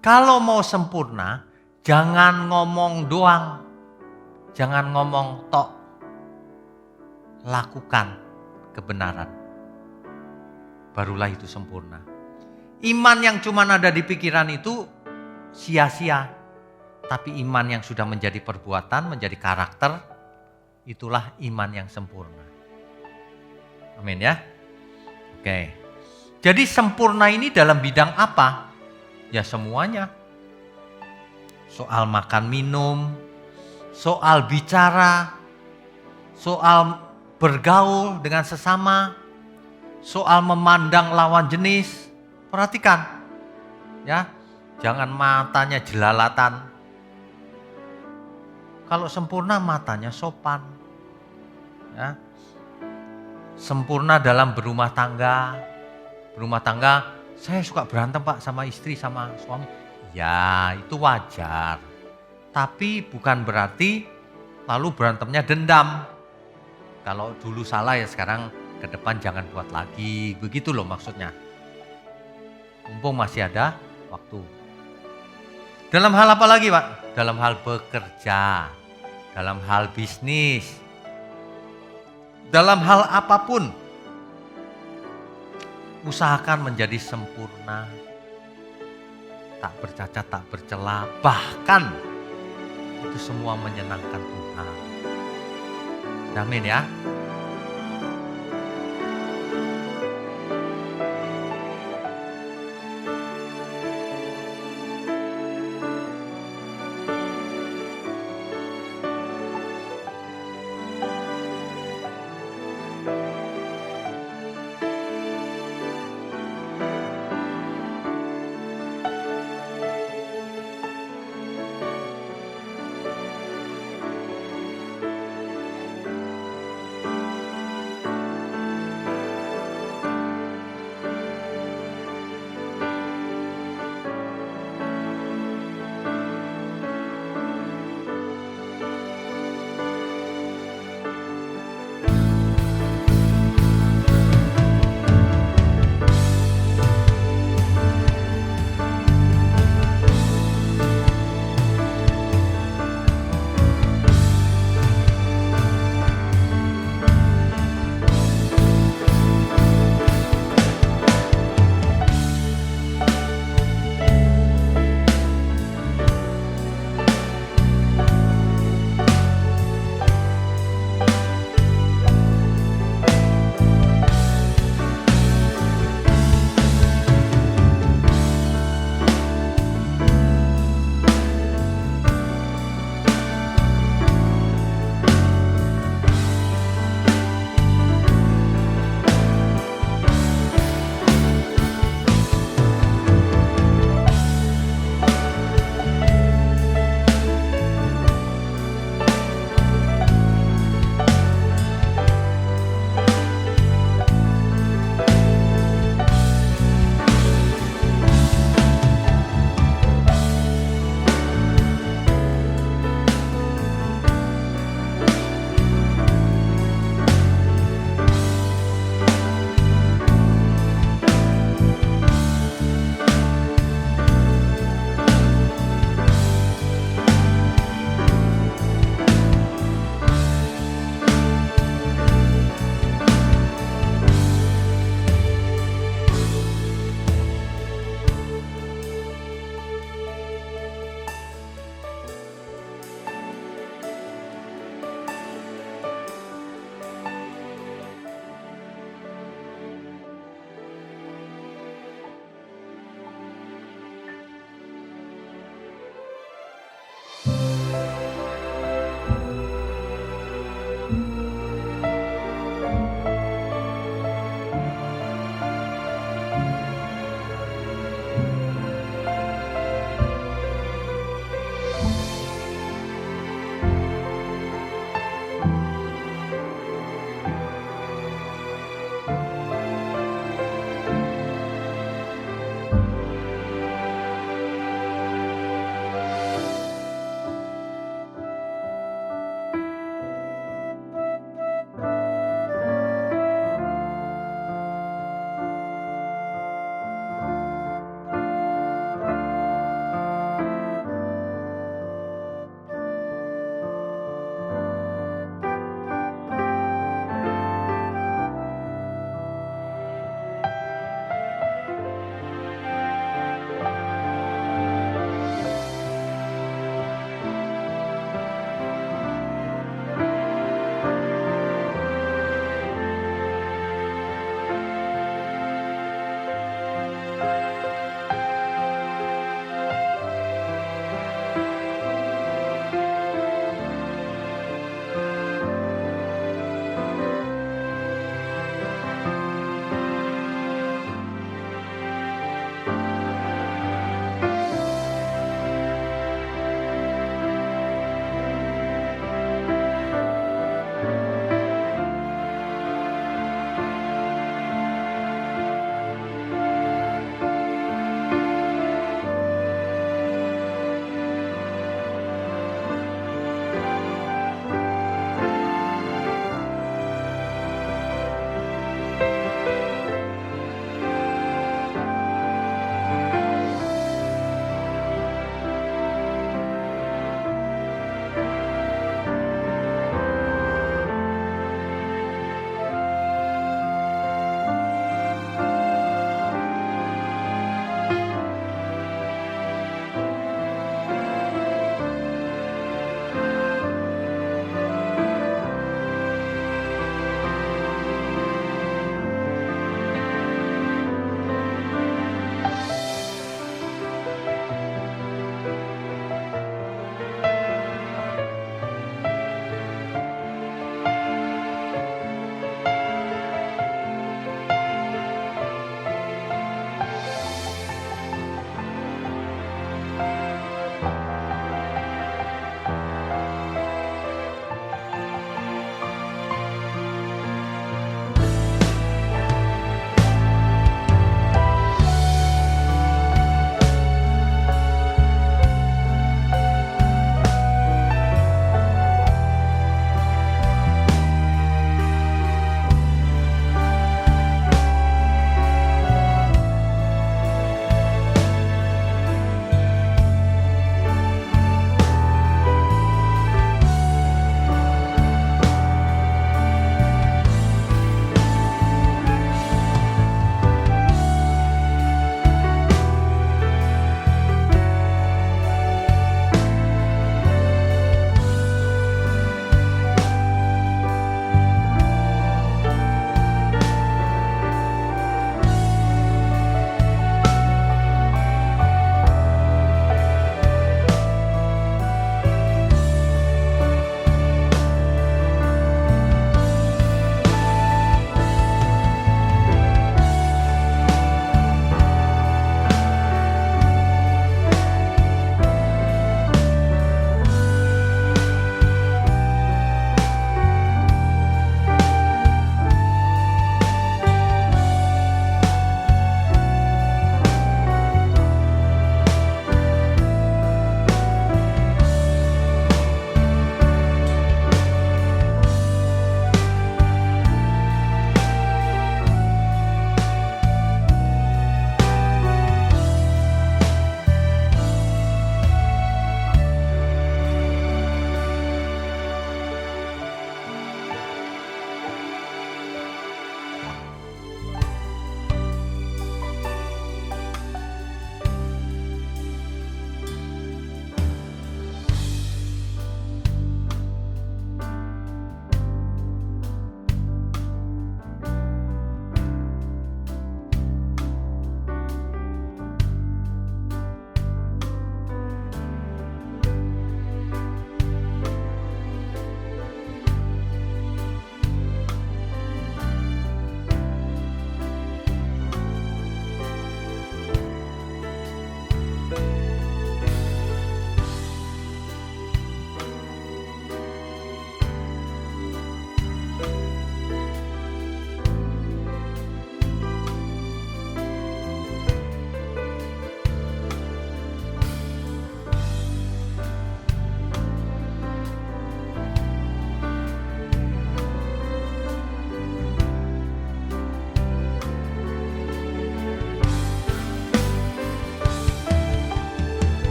Kalau mau sempurna, jangan ngomong doang. Jangan ngomong tok. Lakukan kebenaran. Barulah itu sempurna. Iman yang cuma ada di pikiran itu sia-sia. Tapi iman yang sudah menjadi perbuatan, menjadi karakter, itulah iman yang sempurna. Amin ya. Oke. Jadi sempurna ini dalam bidang apa? Ya semuanya. Soal makan minum, soal bicara, soal bergaul dengan sesama, soal memandang lawan jenis. Perhatikan. Ya, jangan matanya jelalatan. Kalau sempurna matanya sopan. Ya. Sempurna dalam berumah tangga. Berumah tangga, saya suka berantem Pak sama istri, sama suami. Ya itu wajar. Tapi bukan berarti lalu berantemnya dendam. Kalau dulu salah ya sekarang ke depan jangan buat lagi. Begitu loh maksudnya. Mumpung masih ada waktu. Dalam hal apa lagi Pak? Dalam hal bekerja. Dalam hal bisnis. Dalam hal apapun. Usahakan menjadi sempurna. Tak bercacat, tak bercela. Bahkan itu semua menyenangkan Tuhan. Amin ya.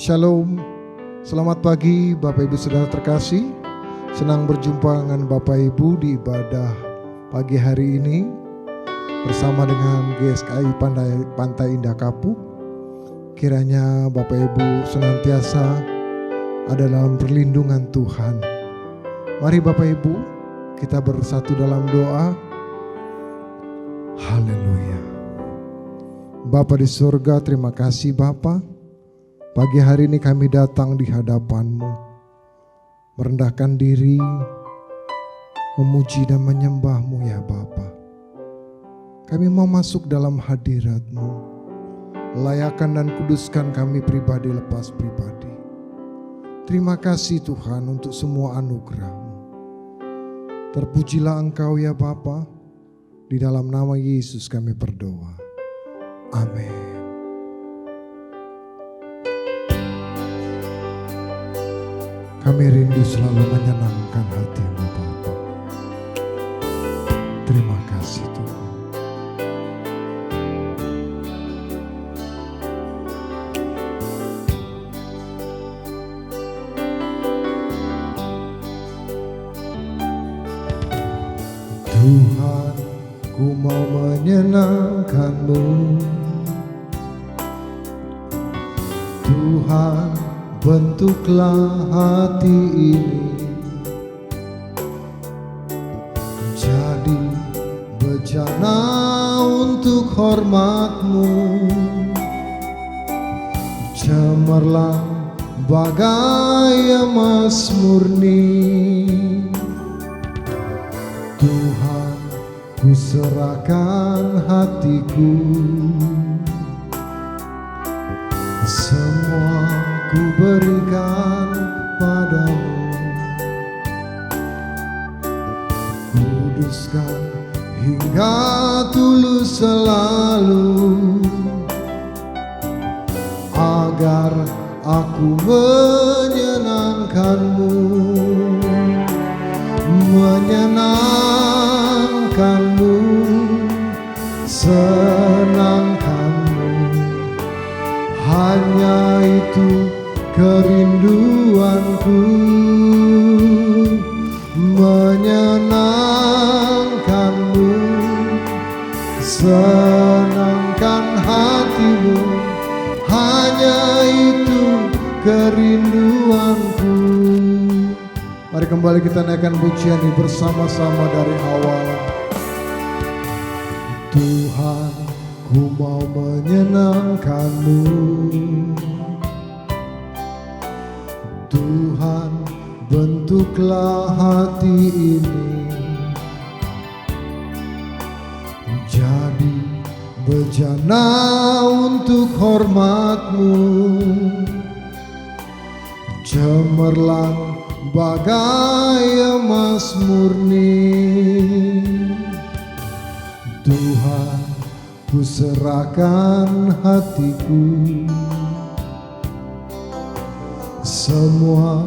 Shalom, selamat pagi Bapak Ibu Saudara terkasih. Senang berjumpa dengan Bapak Ibu di ibadah pagi hari ini bersama dengan GSKI Pantai Indah Kapuk. Kiranya Bapak Ibu senantiasa ada dalam perlindungan Tuhan. Mari Bapak Ibu kita bersatu dalam doa. Haleluya. Bapa di surga, terima kasih Bapa. Pagi hari ini kami datang di hadapan-Mu, merendahkan diri, memuji dan menyembah-Mu ya Bapa. Kami mau masuk dalam hadirat-Mu, layakan dan kuduskan kami pribadi lepas pribadi. Terima kasih Tuhan untuk semua anugerah-Mu. Terpujilah Engkau ya Bapa, di dalam nama Yesus kami berdoa. Amin. Kami rindu selalu menyenangkan hati-Mu Bapa. Terima kasih Tuhan. Tuhan, ku mau menyenangkan-Mu. Tuhan, bentuklah hati ini jadi bejana untuk hormat-Mu, cemerlang bagai emas murni. Tuhan, ku serahkan hatiku, semua ku berikan padamu. Kuduskan hingga tulus selalu, agar aku menyenangkan-Mu, menyenangkan-Mu, senangkan-Mu. Hanya itu kerinduanku, menyenangkan-Mu, senangkan hati-Mu. Hanya itu kerinduanku. Mari kembali kita naikkan pujian ini bersama-sama dari awal. Tuhan, ku mau menyenangkan-Mu. Tuhan, bentuklah hati ini jadi bejana untuk hormat-Mu, cemerlang bagai emas murni. Tuhan, ku serahkan hatiku, semua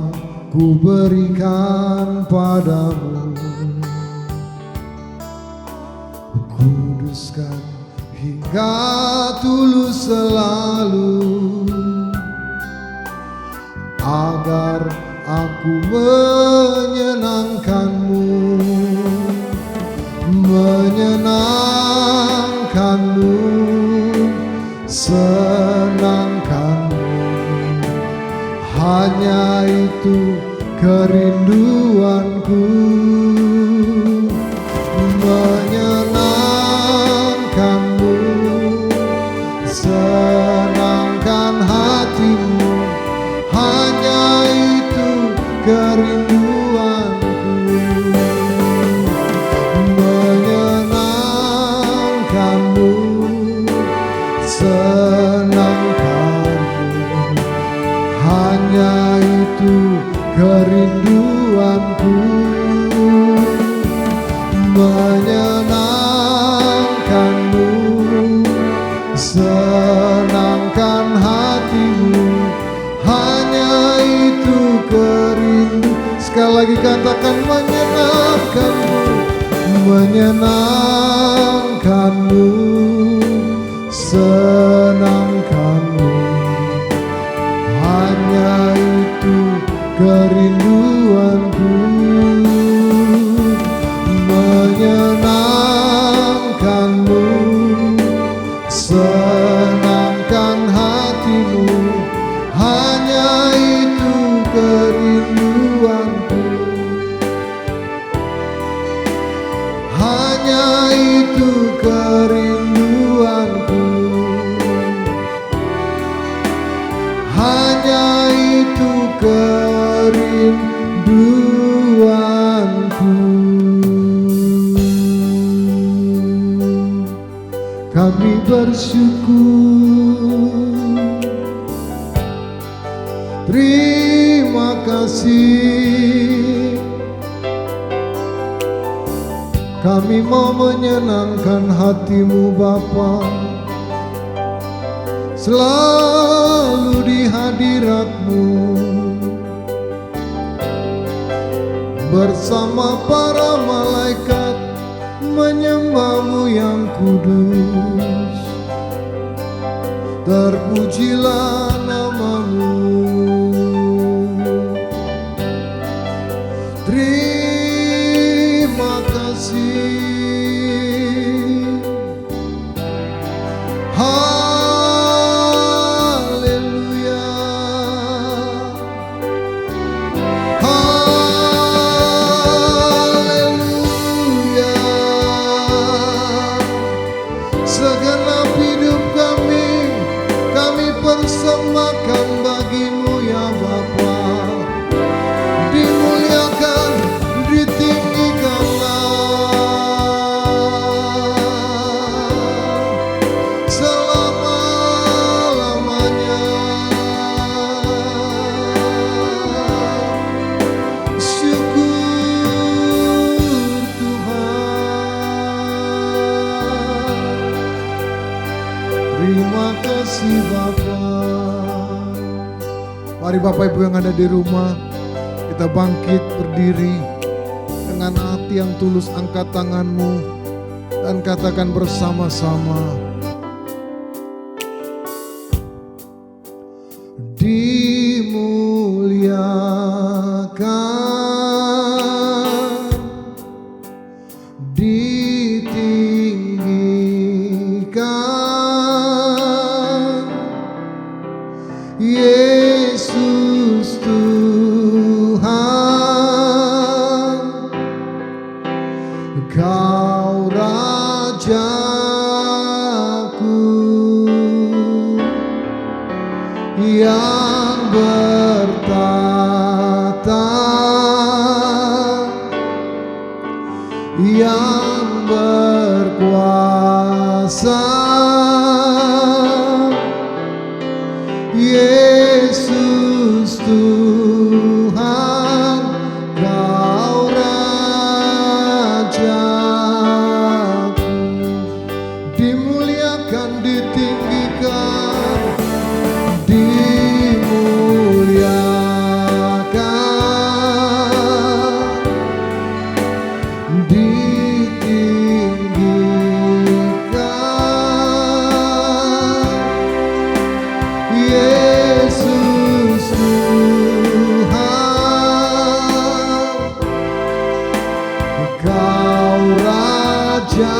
ku berikan padamu. Kuduskan hingga tulus selalu, agar aku menyenangkan-Mu, menyenangkan-Mu, senangkan-Mu. Hanya itu kerinduanku, menyenangkan-Mu, senangkan hati-Mu. Hanya itu kerinduanku, menyenangkan-Mu, senangkan-Mu. Hanya itu kerinduanku, menyenangkan-Mu, senangkan hati-Mu. Hanya itu kerindu. Sekali lagi katakan menyenangkan-Mu, menyenangkan-Mu, senangkan-Mu. kerinduanku, menyenangkanmu, senangkan hatimu, hanya itu kerinduanku, hanya itu kerinduanku, hanya itu kerinduanku. Kami bersyukur, terima kasih. Kami mau menyenangkan hatimu Bapa, selalu di hadirat-Mu, bersama para malaikat menyembah-Mu yang kudus. Terpujilah nama-Mu. Terima kasih. Haleluya. Haleluya. Segenap hidup kami persembahkan bagi-Mu ya Bapa. Dimuliakan, ditinggikanlah selama-lamanya. Syukur Tuhan. Terima kasih Bapa. Mari Bapak Ibu yang ada di rumah, kita bangkit berdiri dengan hati yang tulus. Angkat tanganmu dan katakan bersama-sama, dimuliakan, ditinggikan, Yesus Tuhan, Kau Rajaku yang bertata, yang berkuasa, Yesus Tuhan, Kau Rajaku. Dimuliakan, ditinggikan, dimuliakan, ditinggikan, Yesus Tuhan, Kau Rajaku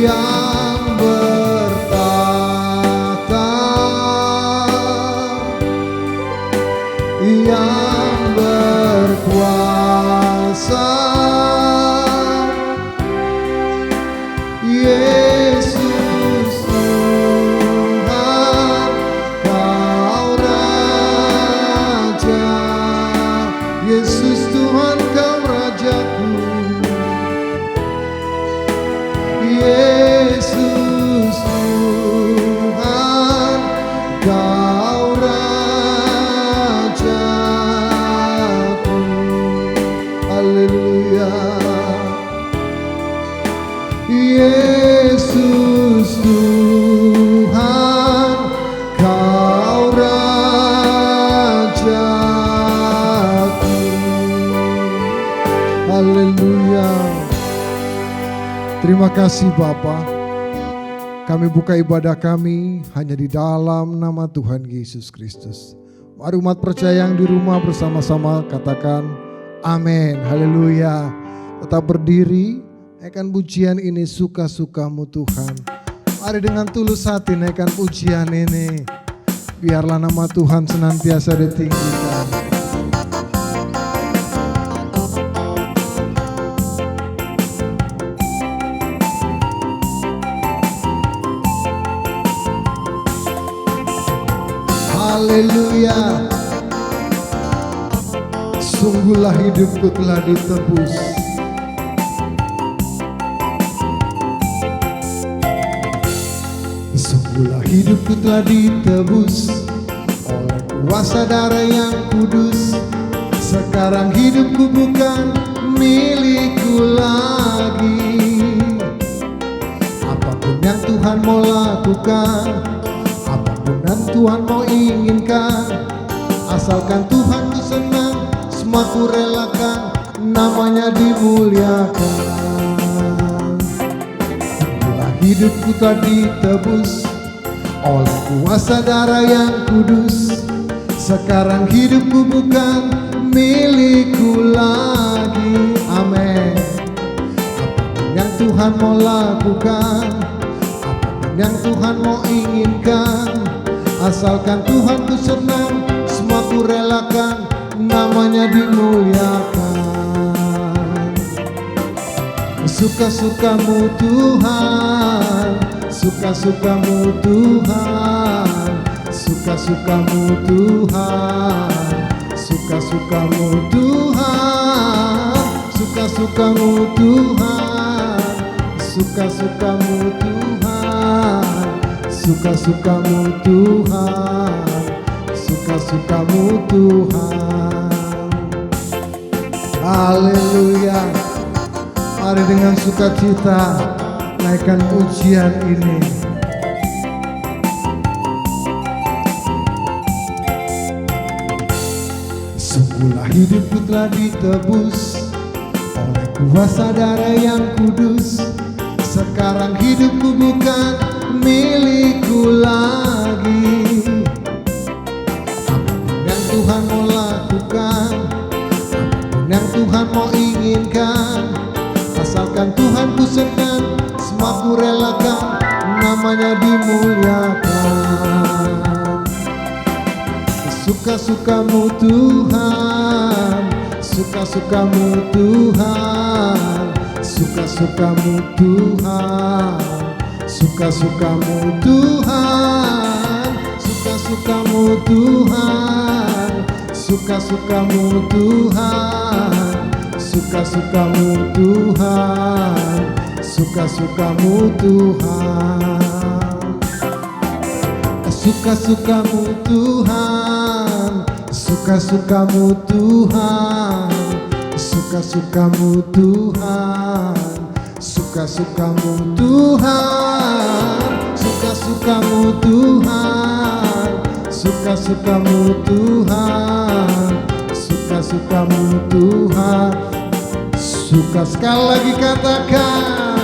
yang bertata, yang berkuasa, Yesus Tuhan, Kau Raja. Yesus Tuhan, Kau Rajaku, Yesus Tuhan, Kau Rajaku. Haleluya. Yesus Tuhan, Kau Rajaku. Haleluya. Terima kasih Bapa. Kami buka ibadah kami hanya di dalam nama Tuhan Yesus Kristus. Mari umat percaya yang di rumah bersama-sama katakan amin, haleluya. Tetap berdiri, naikkan pujian ini, suka-sukamu Tuhan. Mari dengan tulus hati naikkan pujian ini. Biarlah nama Tuhan senantiasa ditinggikan. Haleluya. Sungguhlah hidupku telah ditebus. Sungguhlah hidupku telah ditebus oleh kuasa darah yang kudus. Sekarang hidupku bukan milikku lagi. Apapun yang Tuhan mau lakukan, apapun yang Tuhan mau inginkan, asalkan Tuhan ku senang, semua ku relakan, namanya dimuliakan. Sungguhlah hidupku telah ditebus oleh kuasa darah yang kudus. Sekarang hidupku bukan milikku lagi. Amin. Apapun yang Tuhan mau lakukan, yang Tuhan mau inginkan, asalkan Tuhan ku senang, semua ku relakan, namanya dimuliakan. Suka-sukamu Tuhan, suka-sukamu Tuhan, suka-sukamu Tuhan, suka-sukamu Tuhan, suka-sukamu Tuhan, suka-sukamu Tuhan, suka-sukamu Tuhan, suka-sukamu Tuhan. Haleluya. Mari dengan sukacita naikkan pujian ini. Sungguhlah hidupku telah ditebus oleh kuasa darah yang kudus. Sekarang hidupku bukan milikku lagi. Apapun yang Tuhan mau lakukan, apapun yang Tuhan mau inginkan, asalkan Tuhan ku senang, semua ku relakan, namanya dimuliakan. Suka-sukamu Tuhan, suka-sukamu Tuhan, suka-sukamu Tuhan, suka-sukamu Tuhan, suka-sukamu Tuhan, suka-sukamu Tuhan, suka-sukamu Tuhan, suka-sukamu Tuhan, suka-sukamu Tuhan, suka-sukamu Tuhan, suka-sukamu Tuhan, suka-sukamu Tuhan, suka-sukamu Tuhan, suka-sukamu Tuhan, suka-sukamu Tuhan. Suka sekali lagi katakan,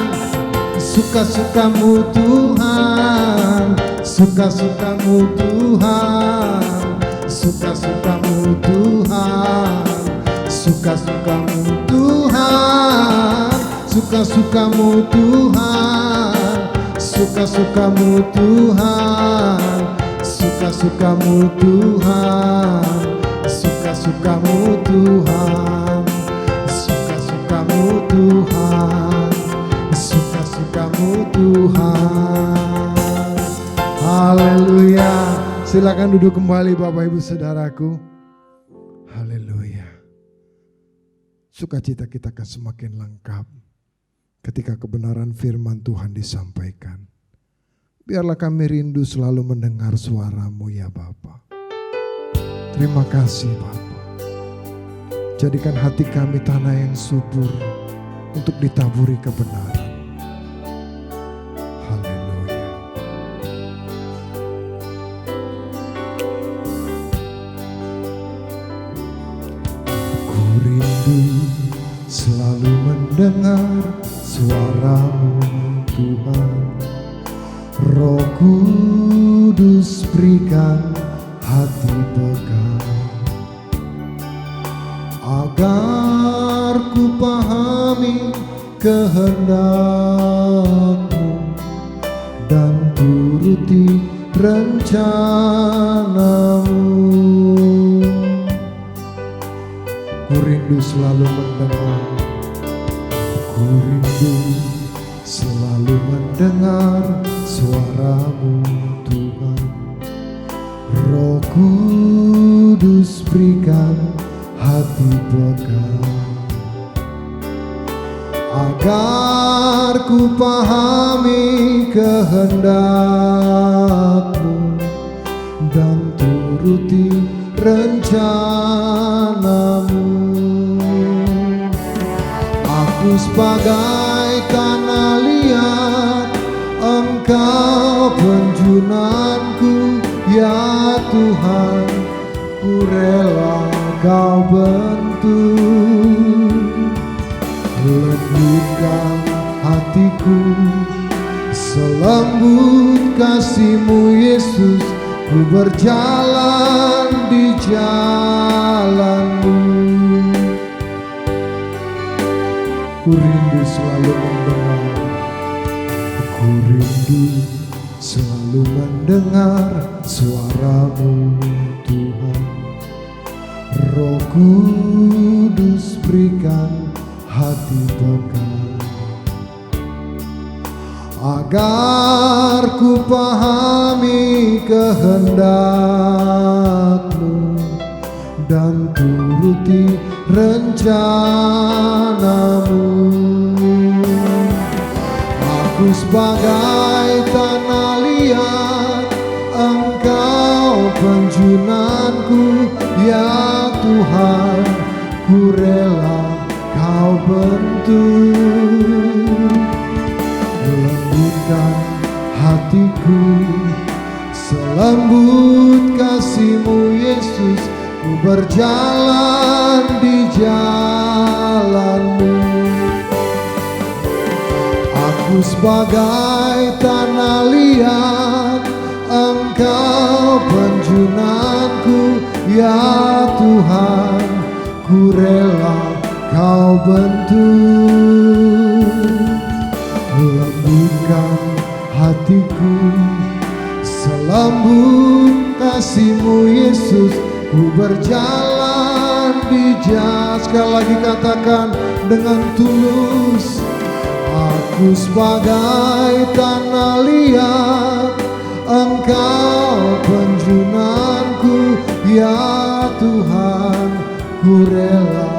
suka-sukamu Tuhan, suka-sukamu Tuhan, suka-sukamu Tuhan, suka-sukamu Tuhan, suka-sukamu Tuhan, suka-sukamu Tuhan, suka-sukamu Tuhan, suka-sukamu Tuhan, suka-sukamu Tuhan, suka-sukamu Tuhan. Haleluya. Silakan duduk kembali Bapak Ibu Saudaraku. Haleluya. Sukacita kita akan semakin lengkap ketika kebenaran firman Tuhan disampaikan. Biarlah kami rindu selalu mendengar suara-Mu ya Bapa. Terima kasih Bapa. Jadikan hati kami tanah yang subur untuk ditaburi kebenaran. Selalu mendengar suara-Mu Tuhan, Kudus berikan hati pegang, agar ku pahami kehendak-Mu dan turuti rencana-Mu. Ku rindu selalu mendengar, ku rindu selalu mendengar suara-Mu Tuhan. Roh Kudus berikan hati pegang, agar ku pahami kehendak-Mu dan turuti rencana-Mu. Aku sebagai tanah liat, Engkau penjunanku, ya Tuhan, ku rela Kau bentuk. Lembutkan hatiku, selembut kasih-Mu Yesus, ku berjalan di jalan-Mu. Ku rindu selalu mendengar, ku rindu selalu mendengar suara-Mu Tuhan. Roh Kudus berikan hati pegang, agar ku pahami kehendak-Mu dan turuti rencana-Mu. Aku sebagai tanah liat, Engkau penjunanku, ya Tuhan, ku rela Kau bentuk. Lembutkan hatiku, selembut kasih-Mu Yesus, ku berjalan di jalan-Mu. Aku sebagai tanah liat, Engkau penjunanku, ya Tuhan, ku rela Kau bentuk. Lembutkan hatiku, selembut kasih-Mu Yesus, ku berjalan di jalan. Sekali lagi katakan dengan tulus. Aku sebagai tanah liat, Engkau penjunanku, ya Tuhan, ku rela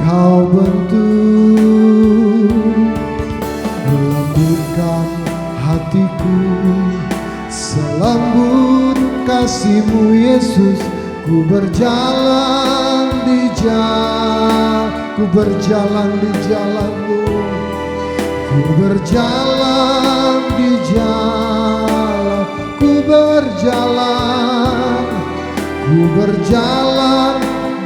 Kau bentuk. Lembutkan hatiku, selembut kasih-Mu Yesus, ku berjalan di jalan, ku berjalan di jalan-Mu, ku berjalan di jalan, ku berjalan, ku berjalan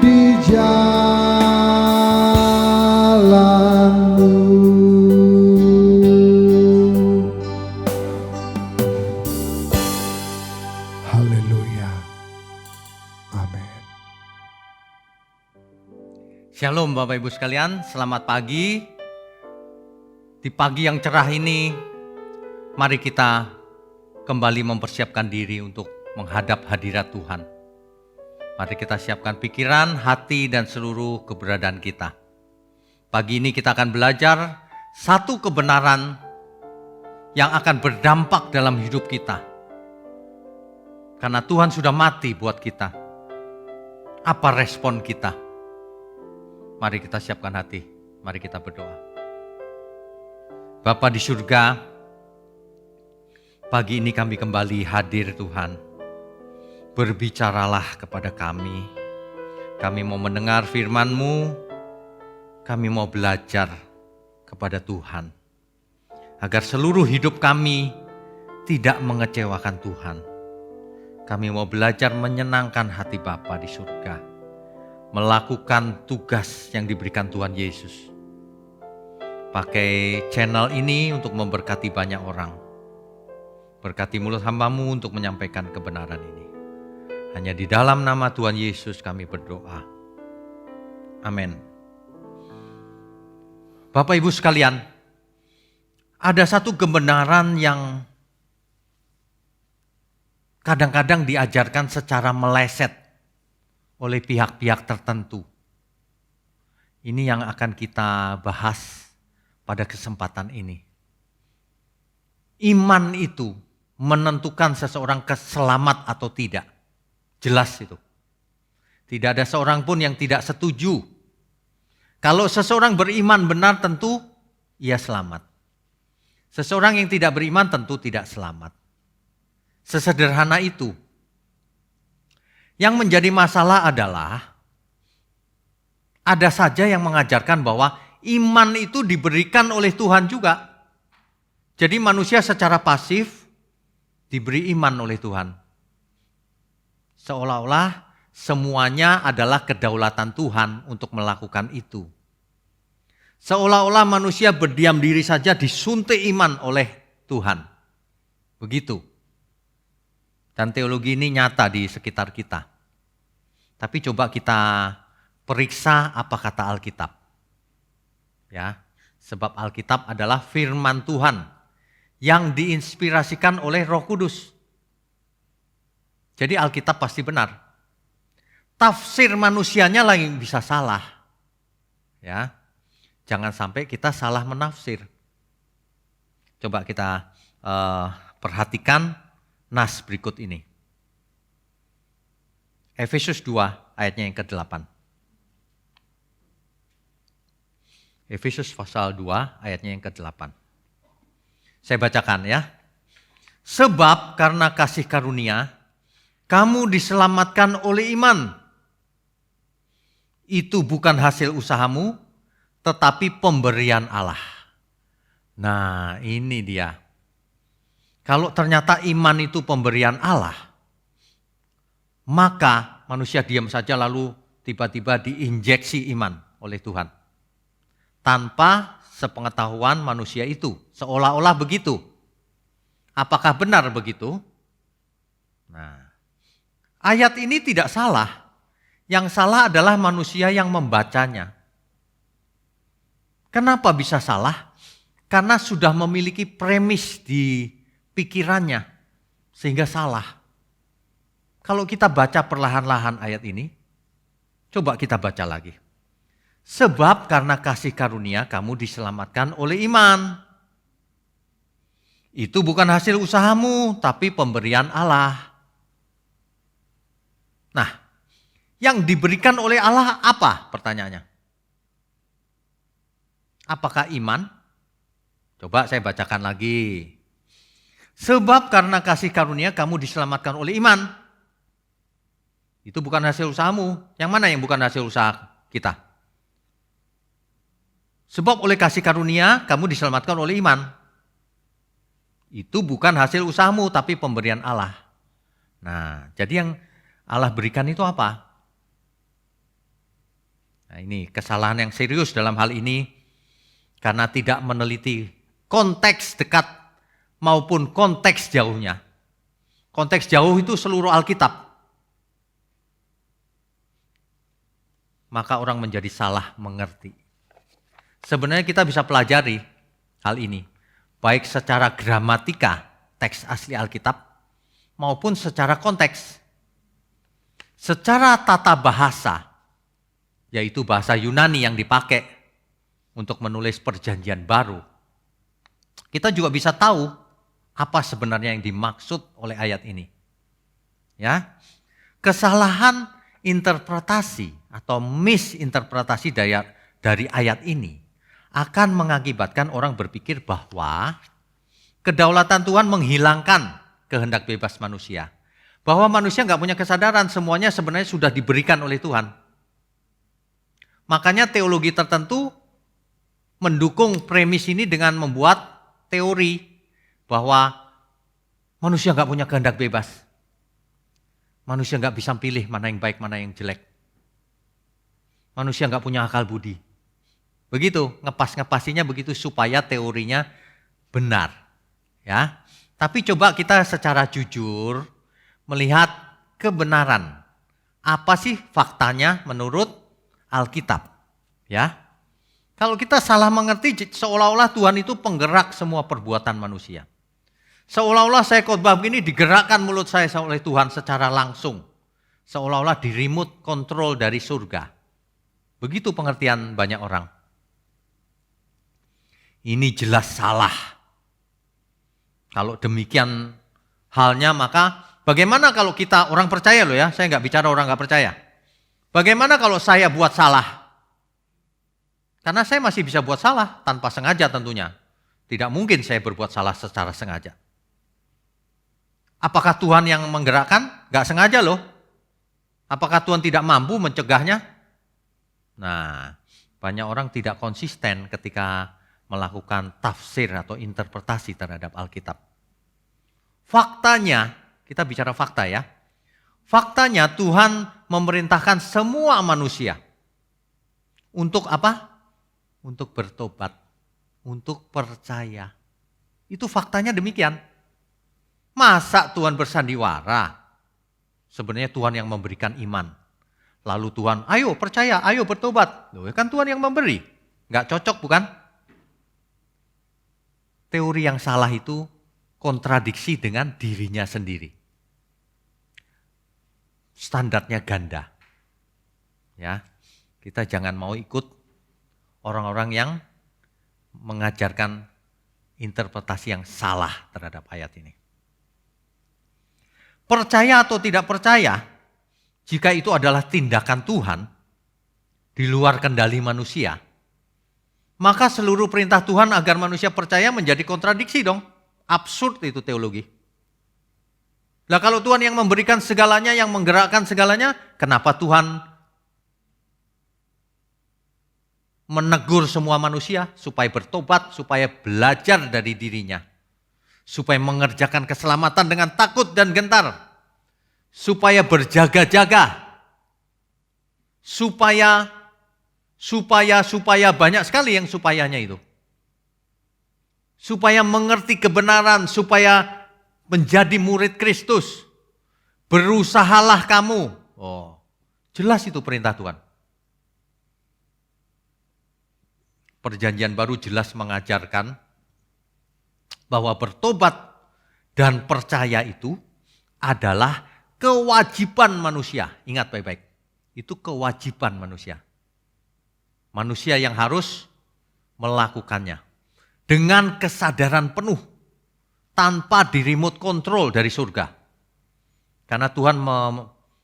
di jalan-Mu. Haleluya. Amin. Shalom Bapak Ibu sekalian, selamat pagi. Di pagi yang cerah ini, mari kita kembali mempersiapkan diri untuk menghadap hadirat Tuhan. Mari kita siapkan pikiran, hati, dan seluruh keberadaan kita. Pagi ini kita akan belajar satu kebenaran yang akan berdampak dalam hidup kita. Karena Tuhan sudah mati buat kita. Apa respon kita? Mari kita siapkan hati, mari kita berdoa. Bapa di surga, pagi ini kami kembali hadir Tuhan. Berbicaralah kepada kami. Kami mau mendengar firman-Mu, kami mau belajar kepada Tuhan. Agar seluruh hidup kami tidak mengecewakan Tuhan. Kami mau belajar menyenangkan hati Bapa di surga. Melakukan tugas yang diberikan Tuhan Yesus. Pakai channel ini untuk memberkati banyak orang. Berkati mulut hamba-Mu untuk menyampaikan kebenaran ini. Hanya di dalam nama Tuhan Yesus kami berdoa. Amin. Bapak Ibu sekalian, ada satu kebenaran yang kadang-kadang diajarkan secara meleset oleh pihak-pihak tertentu. Ini yang akan kita bahas pada kesempatan ini. Iman itu menentukan seseorang selamat atau tidak. Jelas itu. Tidak ada seorang pun yang tidak setuju. Kalau seseorang beriman benar tentu ia selamat. Seseorang yang tidak beriman tentu tidak selamat. Sesederhana itu. Yang menjadi masalah adalah ada saja yang mengajarkan bahwa iman itu diberikan oleh Tuhan juga. Jadi manusia secara pasif diberi iman oleh Tuhan. Seolah-olah semuanya adalah kedaulatan Tuhan untuk melakukan itu. Seolah-olah manusia berdiam diri saja disuntik iman oleh Tuhan. Begitu. Dan teologi ini nyata di sekitar kita. Tapi coba kita periksa apa kata Alkitab. Ya, sebab Alkitab adalah firman Tuhan yang diinspirasikan oleh Roh Kudus. Jadi Alkitab pasti benar. Tafsir manusianya lagi bisa salah. Ya. Jangan sampai kita salah menafsir. Coba kita perhatikan nas berikut ini. Efesus 2 ayatnya yang ke-8. Efesus pasal 2 ayatnya yang ke-8. Saya bacakan ya. Sebab karena kasih karunia, kamu diselamatkan oleh iman. Itu bukan hasil usahamu, tetapi pemberian Allah. Nah ini dia. Kalau ternyata iman itu pemberian Allah, maka manusia diam saja lalu tiba-tiba diinjeksi iman oleh Tuhan. Tanpa sepengetahuan manusia itu. Seolah-olah begitu. Apakah benar begitu? Nah, ayat ini tidak salah. Yang salah adalah manusia yang membacanya. Kenapa bisa salah? Karena sudah memiliki premis di pikirannya. Sehingga salah. Kalau kita baca perlahan-lahan ayat ini, coba kita baca lagi. Sebab karena kasih karunia kamu diselamatkan oleh iman. Itu bukan hasil usahamu, tapi pemberian Allah. Nah, yang diberikan oleh Allah apa? Pertanyaannya. Apakah iman? Coba saya bacakan lagi. Sebab karena kasih karunia kamu diselamatkan oleh iman. Itu bukan hasil usahamu. Yang mana yang bukan hasil usaha kita? Sebab oleh kasih karunia kamu diselamatkan oleh iman. Itu bukan hasil usahamu tapi pemberian Allah. Nah, jadi yang Allah berikan itu apa? Nah, ini kesalahan yang serius dalam hal ini karena tidak meneliti konteks dekat maupun konteks jauhnya. Konteks jauh itu seluruh Alkitab. Maka orang menjadi salah mengerti. Sebenarnya kita bisa pelajari hal ini, baik secara gramatika, teks asli Alkitab, maupun secara konteks. Secara tata bahasa, yaitu bahasa Yunani yang dipakai untuk menulis perjanjian baru, kita juga bisa tahu apa sebenarnya yang dimaksud oleh ayat ini. Ya, kesalahan interpretasi atau misinterpretasi dari ayat ini akan mengakibatkan orang berpikir bahwa kedaulatan Tuhan menghilangkan kehendak bebas manusia. Bahwa manusia nggak punya kesadaran, semuanya sebenarnya sudah diberikan oleh Tuhan. Makanya teologi tertentu mendukung premis ini dengan membuat teori bahwa manusia nggak punya kehendak bebas. Manusia nggak bisa pilih mana yang baik, mana yang jelek. Manusia nggak punya akal budi. Begitu, ngepas-ngepasinya begitu supaya teorinya benar. Ya, Tapi coba kita secara jujur melihat kebenaran. Apa sih faktanya menurut Alkitab? Ya. Kalau kita salah mengerti seolah-olah Tuhan itu penggerak semua perbuatan manusia. Seolah-olah saya khotbah begini digerakkan mulut saya oleh Tuhan secara langsung. Seolah-olah di remote control dari surga. Begitu pengertian banyak orang. Ini jelas salah. Kalau demikian halnya maka bagaimana kalau kita orang percaya loh ya, saya nggak bicara orang nggak percaya. Bagaimana kalau saya buat salah? Karena saya masih bisa buat salah tanpa sengaja tentunya. Tidak mungkin saya berbuat salah secara sengaja. Apakah Tuhan yang menggerakkan? Nggak sengaja loh. Apakah Tuhan tidak mampu mencegahnya? Nah, banyak orang tidak konsisten ketika melakukan tafsir atau interpretasi terhadap Alkitab. Faktanya, kita bicara fakta ya. Faktanya Tuhan memerintahkan semua manusia. Untuk apa? Untuk bertobat. Untuk percaya. Itu faktanya demikian. Masa Tuhan bersandiwara? Sebenarnya Tuhan yang memberikan iman. Lalu Tuhan, ayo percaya, ayo bertobat. Loh, kan Tuhan yang memberi. Nggak cocok bukan? Teori yang salah itu kontradiksi dengan dirinya sendiri. Standarnya ganda. Ya, kita jangan mau ikut orang-orang yang mengajarkan interpretasi yang salah terhadap ayat ini. Percaya atau tidak percaya, jika itu adalah tindakan Tuhan di luar kendali manusia, maka seluruh perintah Tuhan agar manusia percaya menjadi kontradiksi dong. Absurd itu teologi. Lah kalau Tuhan yang memberikan segalanya, yang menggerakkan segalanya, kenapa Tuhan menegur semua manusia supaya bertobat, supaya belajar dari dirinya, supaya mengerjakan keselamatan dengan takut dan gentar, supaya berjaga-jaga, supaya banyak sekali yang supayanya itu. Supaya mengerti kebenaran, supaya menjadi murid Kristus. Berusahalah kamu. Oh, jelas itu perintah Tuhan. Perjanjian Baru jelas mengajarkan bahwa bertobat dan percaya itu adalah kewajiban manusia. Ingat baik-baik, itu kewajiban manusia. Manusia yang harus melakukannya dengan kesadaran penuh tanpa di remote control dari surga. Karena Tuhan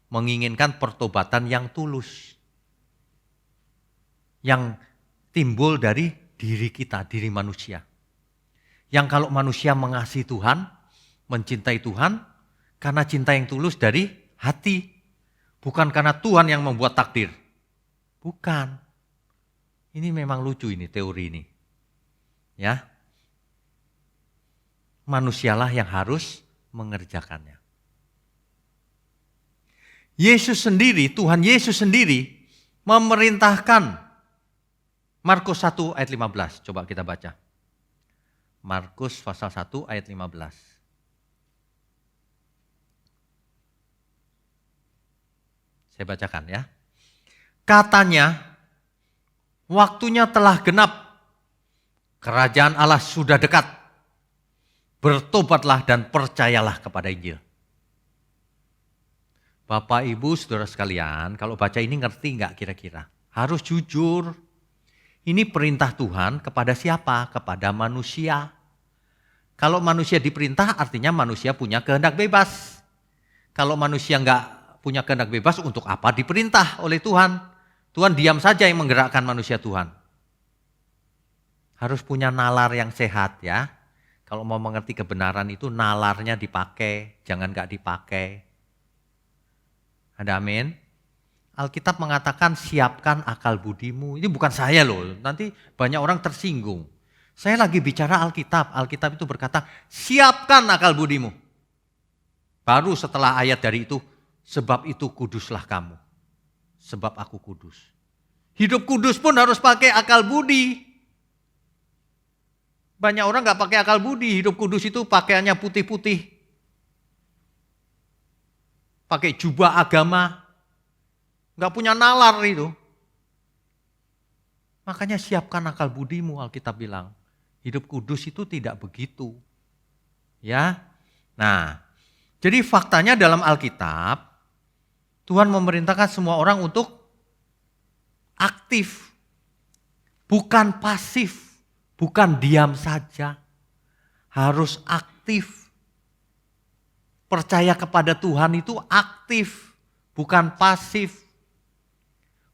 menginginkan pertobatan yang tulus. Yang timbul dari diri kita, diri manusia. Yang kalau manusia mengasihi Tuhan, mencintai Tuhan, karena cinta yang tulus dari hati. Bukan karena Tuhan yang membuat takdir. Bukan. Ini memang lucu ini teori ini. Ya. Manusialah yang harus mengerjakannya. Yesus sendiri, Tuhan Yesus sendiri memerintahkan. Markus 1 ayat 15, coba kita baca. Markus pasal 1 ayat 15. Saya bacakan ya. Katanya, waktunya telah genap, kerajaan Allah sudah dekat. Bertobatlah dan percayalah kepada Injil. Bapak, Ibu, Saudara sekalian, kalau baca ini ngerti nggak kira-kira? Harus jujur. Ini perintah Tuhan kepada siapa? Kepada manusia. Kalau manusia diperintah artinya manusia punya kehendak bebas. Kalau manusia nggak punya kehendak bebas, untuk apa diperintah oleh Tuhan? Tuhan diam saja yang menggerakkan manusia Tuhan. Harus punya nalar yang sehat ya. Kalau mau mengerti kebenaran itu nalarnya dipakai, jangan nggak dipakai. Ada amin? Alkitab mengatakan siapkan akal budimu. Ini bukan saya loh, nanti banyak orang tersinggung. Saya lagi bicara Alkitab. Alkitab itu berkata siapkan akal budimu. Baru setelah ayat dari itu, sebab itu kuduslah kamu. Sebab aku kudus. Hidup kudus pun harus pakai akal budi. Banyak orang nggak pakai akal budi, hidup kudus itu pakaiannya putih-putih. Pakai jubah agama, nggak punya nalar itu. Makanya siapkan akal budimu, Alkitab bilang. Hidup kudus itu tidak begitu. Ya. Nah, jadi faktanya dalam Alkitab, Tuhan memerintahkan semua orang untuk aktif. Bukan pasif, bukan diam saja. Harus aktif. Percaya kepada Tuhan itu aktif, bukan pasif.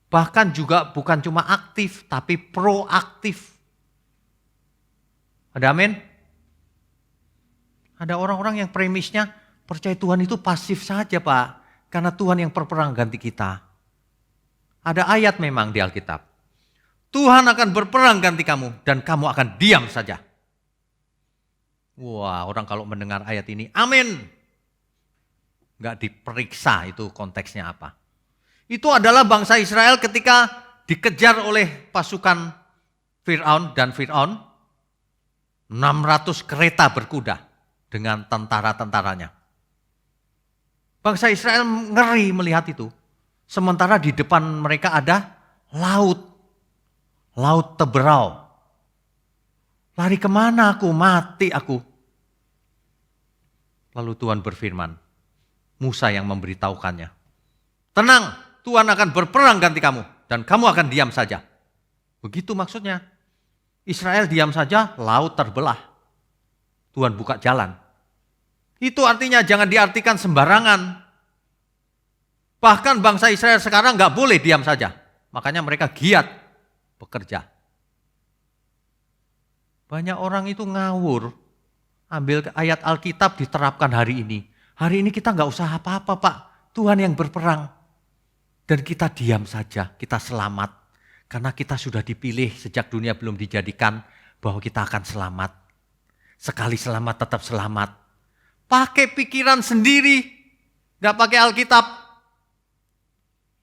Bahkan juga bukan cuma aktif, tapi proaktif. Ada amin? Ada orang-orang yang premisnya percaya Tuhan itu pasif saja Pak. Karena Tuhan yang berperang ganti kita. Ada ayat memang di Alkitab. Tuhan akan berperang ganti kamu dan kamu akan diam saja. Wah, orang kalau mendengar ayat ini, amin. Enggak diperiksa itu konteksnya apa. Itu adalah bangsa Israel ketika dikejar oleh pasukan Fir'aun dan Fir'aun. 600 kereta berkuda dengan tentara-tentaranya. Bangsa Israel ngeri melihat itu. Sementara di depan mereka ada laut. Laut Teberau. Lari kemana aku? Mati aku. Lalu Tuhan berfirman. Musa yang memberitahukannya. Tenang, Tuhan akan berperang ganti kamu. Dan kamu akan diam saja. Begitu maksudnya. Israel diam saja, laut terbelah. Tuhan buka jalan. Itu artinya jangan diartikan sembarangan. Bahkan bangsa Israel sekarang gak boleh diam saja. Makanya mereka giat bekerja. Banyak orang itu ngawur. Ambil ayat Alkitab diterapkan hari ini. Hari ini kita gak usah apa-apa Pak. Tuhan yang berperang. Dan kita diam saja, kita selamat. Karena kita sudah dipilih sejak dunia belum dijadikan bahwa kita akan selamat. Sekali selamat tetap selamat. Pakai pikiran sendiri. Gak pakai Alkitab.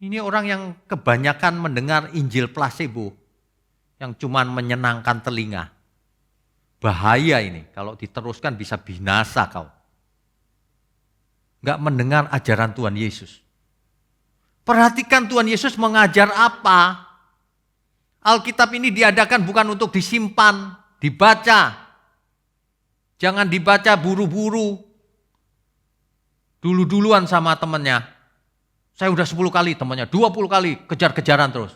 Ini orang yang kebanyakan mendengar Injil placebo. Yang cuman menyenangkan telinga. Bahaya ini, kalau diteruskan bisa binasa kau. Gak mendengar ajaran Tuhan Yesus. Perhatikan Tuhan Yesus mengajar apa. Alkitab ini diadakan bukan untuk disimpan, dibaca. Jangan dibaca buru-buru. Dulu-duluan sama temannya. Saya udah 10 kali temannya, 20 kali kejar-kejaran terus.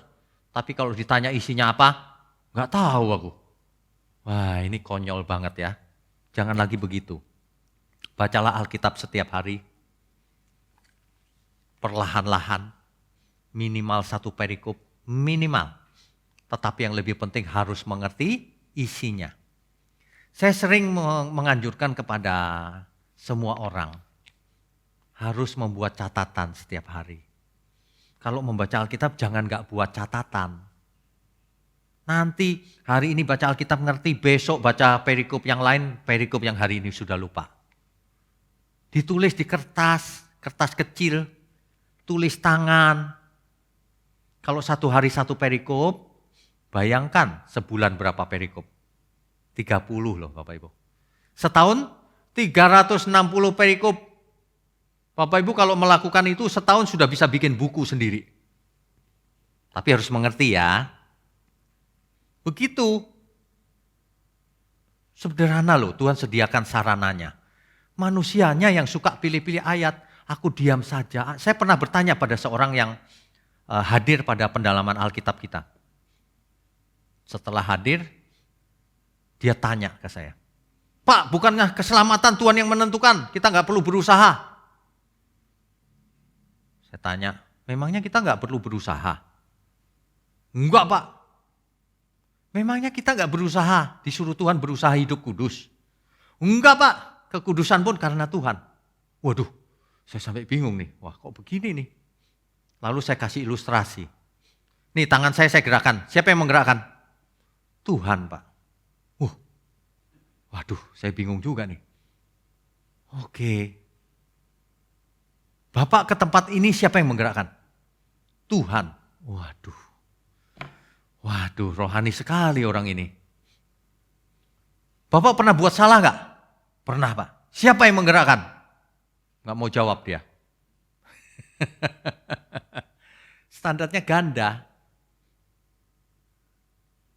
Tapi kalau ditanya isinya apa, gak tahu aku. Wah ini konyol banget ya. Jangan lagi begitu. Bacalah Alkitab setiap hari. Perlahan-lahan. Minimal 1 perikop. Minimal. Tetapi yang lebih penting harus mengerti isinya. Saya sering menganjurkan kepada semua orang. Harus membuat catatan setiap hari. Kalau membaca Alkitab jangan gak buat catatan. Nanti hari ini baca Alkitab ngerti, besok baca perikop yang lain, perikop yang hari ini sudah lupa. Ditulis di kertas, kertas kecil, tulis tangan. Kalau 1 hari 1 perikop, bayangkan sebulan berapa perikop? 30 loh Bapak Ibu. Setahun 360 perikop. Bapak Ibu kalau melakukan itu setahun sudah bisa bikin buku sendiri. Tapi harus mengerti ya. Begitu. Sederhana loh Tuhan sediakan sarananya. Manusianya yang suka pilih-pilih ayat, aku diam saja. Saya pernah bertanya pada seorang yang hadir pada pendalaman Alkitab kita. Setelah hadir, dia tanya ke saya. Pak, bukankah keselamatan Tuhan yang menentukan? Kita nggak perlu berusaha. Saya tanya, memangnya kita nggak perlu berusaha? Enggak Pak. Memangnya kita nggak berusaha, disuruh Tuhan berusaha hidup kudus? Enggak Pak, kekudusan pun karena Tuhan. Waduh, saya sampai bingung nih, wah kok begini nih. Lalu saya kasih ilustrasi. Nih tangan saya gerakan, siapa yang menggerakkan? Tuhan Pak. Waduh, saya bingung juga nih. Oke. Bapak ke tempat ini siapa yang menggerakkan? Tuhan. Waduh, rohani sekali orang ini. Bapak pernah buat salah nggak? Pernah Pak. Siapa yang menggerakkan? Nggak mau jawab dia. Standarnya ganda.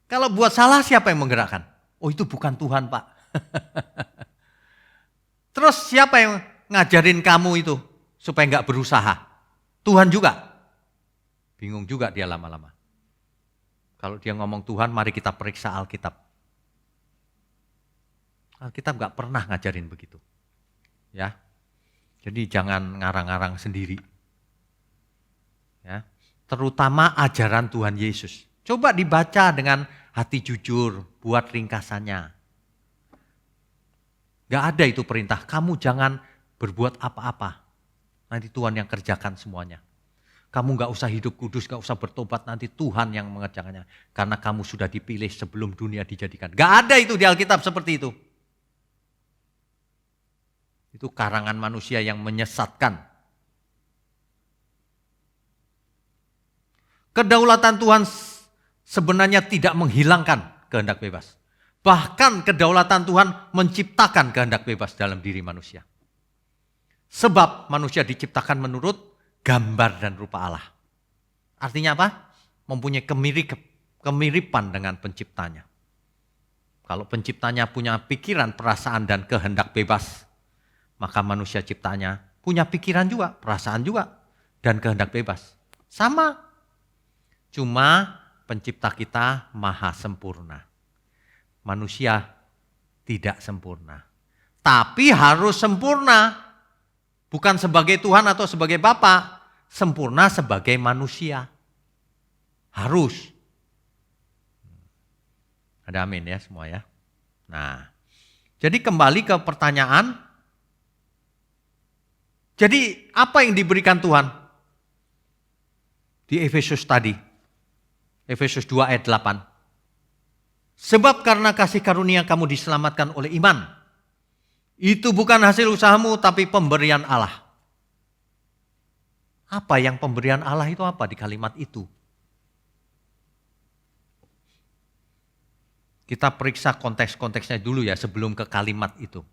Kalau buat salah siapa yang menggerakkan? Oh itu bukan Tuhan Pak. Terus siapa yang ngajarin kamu itu supaya nggak berusaha? Tuhan juga. Bingung juga dia lama-lama. Kalau dia ngomong Tuhan, mari kita periksa Alkitab. Alkitab nggak pernah ngajarin begitu. Ya, jadi jangan ngarang-ngarang sendiri. Ya, terutama ajaran Tuhan Yesus. Coba dibaca dengan hati jujur, buat ringkasannya. Gak ada itu perintah, kamu jangan berbuat apa-apa. Nanti Tuhan yang kerjakan semuanya. Kamu gak usah hidup kudus, gak usah bertobat, nanti Tuhan yang mengerjakannya. Karena kamu sudah dipilih sebelum dunia dijadikan. Gak ada itu di Alkitab seperti itu. Itu karangan manusia yang menyesatkan. Kedaulatan Tuhan sebenarnya tidak menghilangkan kehendak bebas. Bahkan kedaulatan Tuhan menciptakan kehendak bebas dalam diri manusia. Sebab manusia diciptakan menurut gambar dan rupa Allah. Artinya apa? Mempunyai kemiripan dengan penciptanya. Kalau penciptanya punya pikiran, perasaan, dan kehendak bebas, maka manusia ciptanya punya pikiran juga, perasaan juga, dan kehendak bebas. Sama. Cuma pencipta kita maha sempurna. Manusia tidak sempurna. Tapi harus sempurna. Bukan sebagai Tuhan atau sebagai Bapa. Sempurna sebagai manusia. Harus. Ada amin ya semua ya. Nah, jadi kembali ke pertanyaan. Jadi apa yang diberikan Tuhan? Di Efesus tadi. Efesus 2 ayat 8. Sebab karena kasih karunia kamu diselamatkan oleh iman. Itu bukan hasil usahamu tapi pemberian Allah. Apa yang pemberian Allah itu apa di kalimat itu? Kita periksa konteks-konteksnya dulu ya sebelum ke kalimat itu.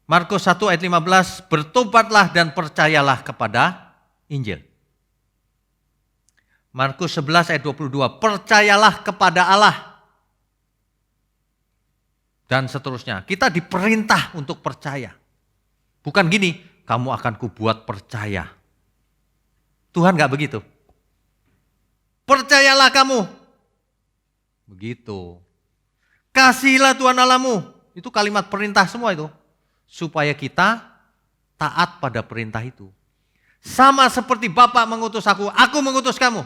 Markus 1 ayat 15, bertobatlah dan percayalah kepada Injil. Markus 11 ayat 22, percayalah kepada Allah. Dan seterusnya. Kita diperintah untuk percaya. Bukan gini, kamu akan kubuat percaya. Tuhan gak begitu. Percayalah kamu. Begitu. Kasihilah Tuhan Allahmu. Itu kalimat perintah semua itu. Supaya kita taat pada perintah itu. Sama seperti Bapa mengutus aku mengutus kamu.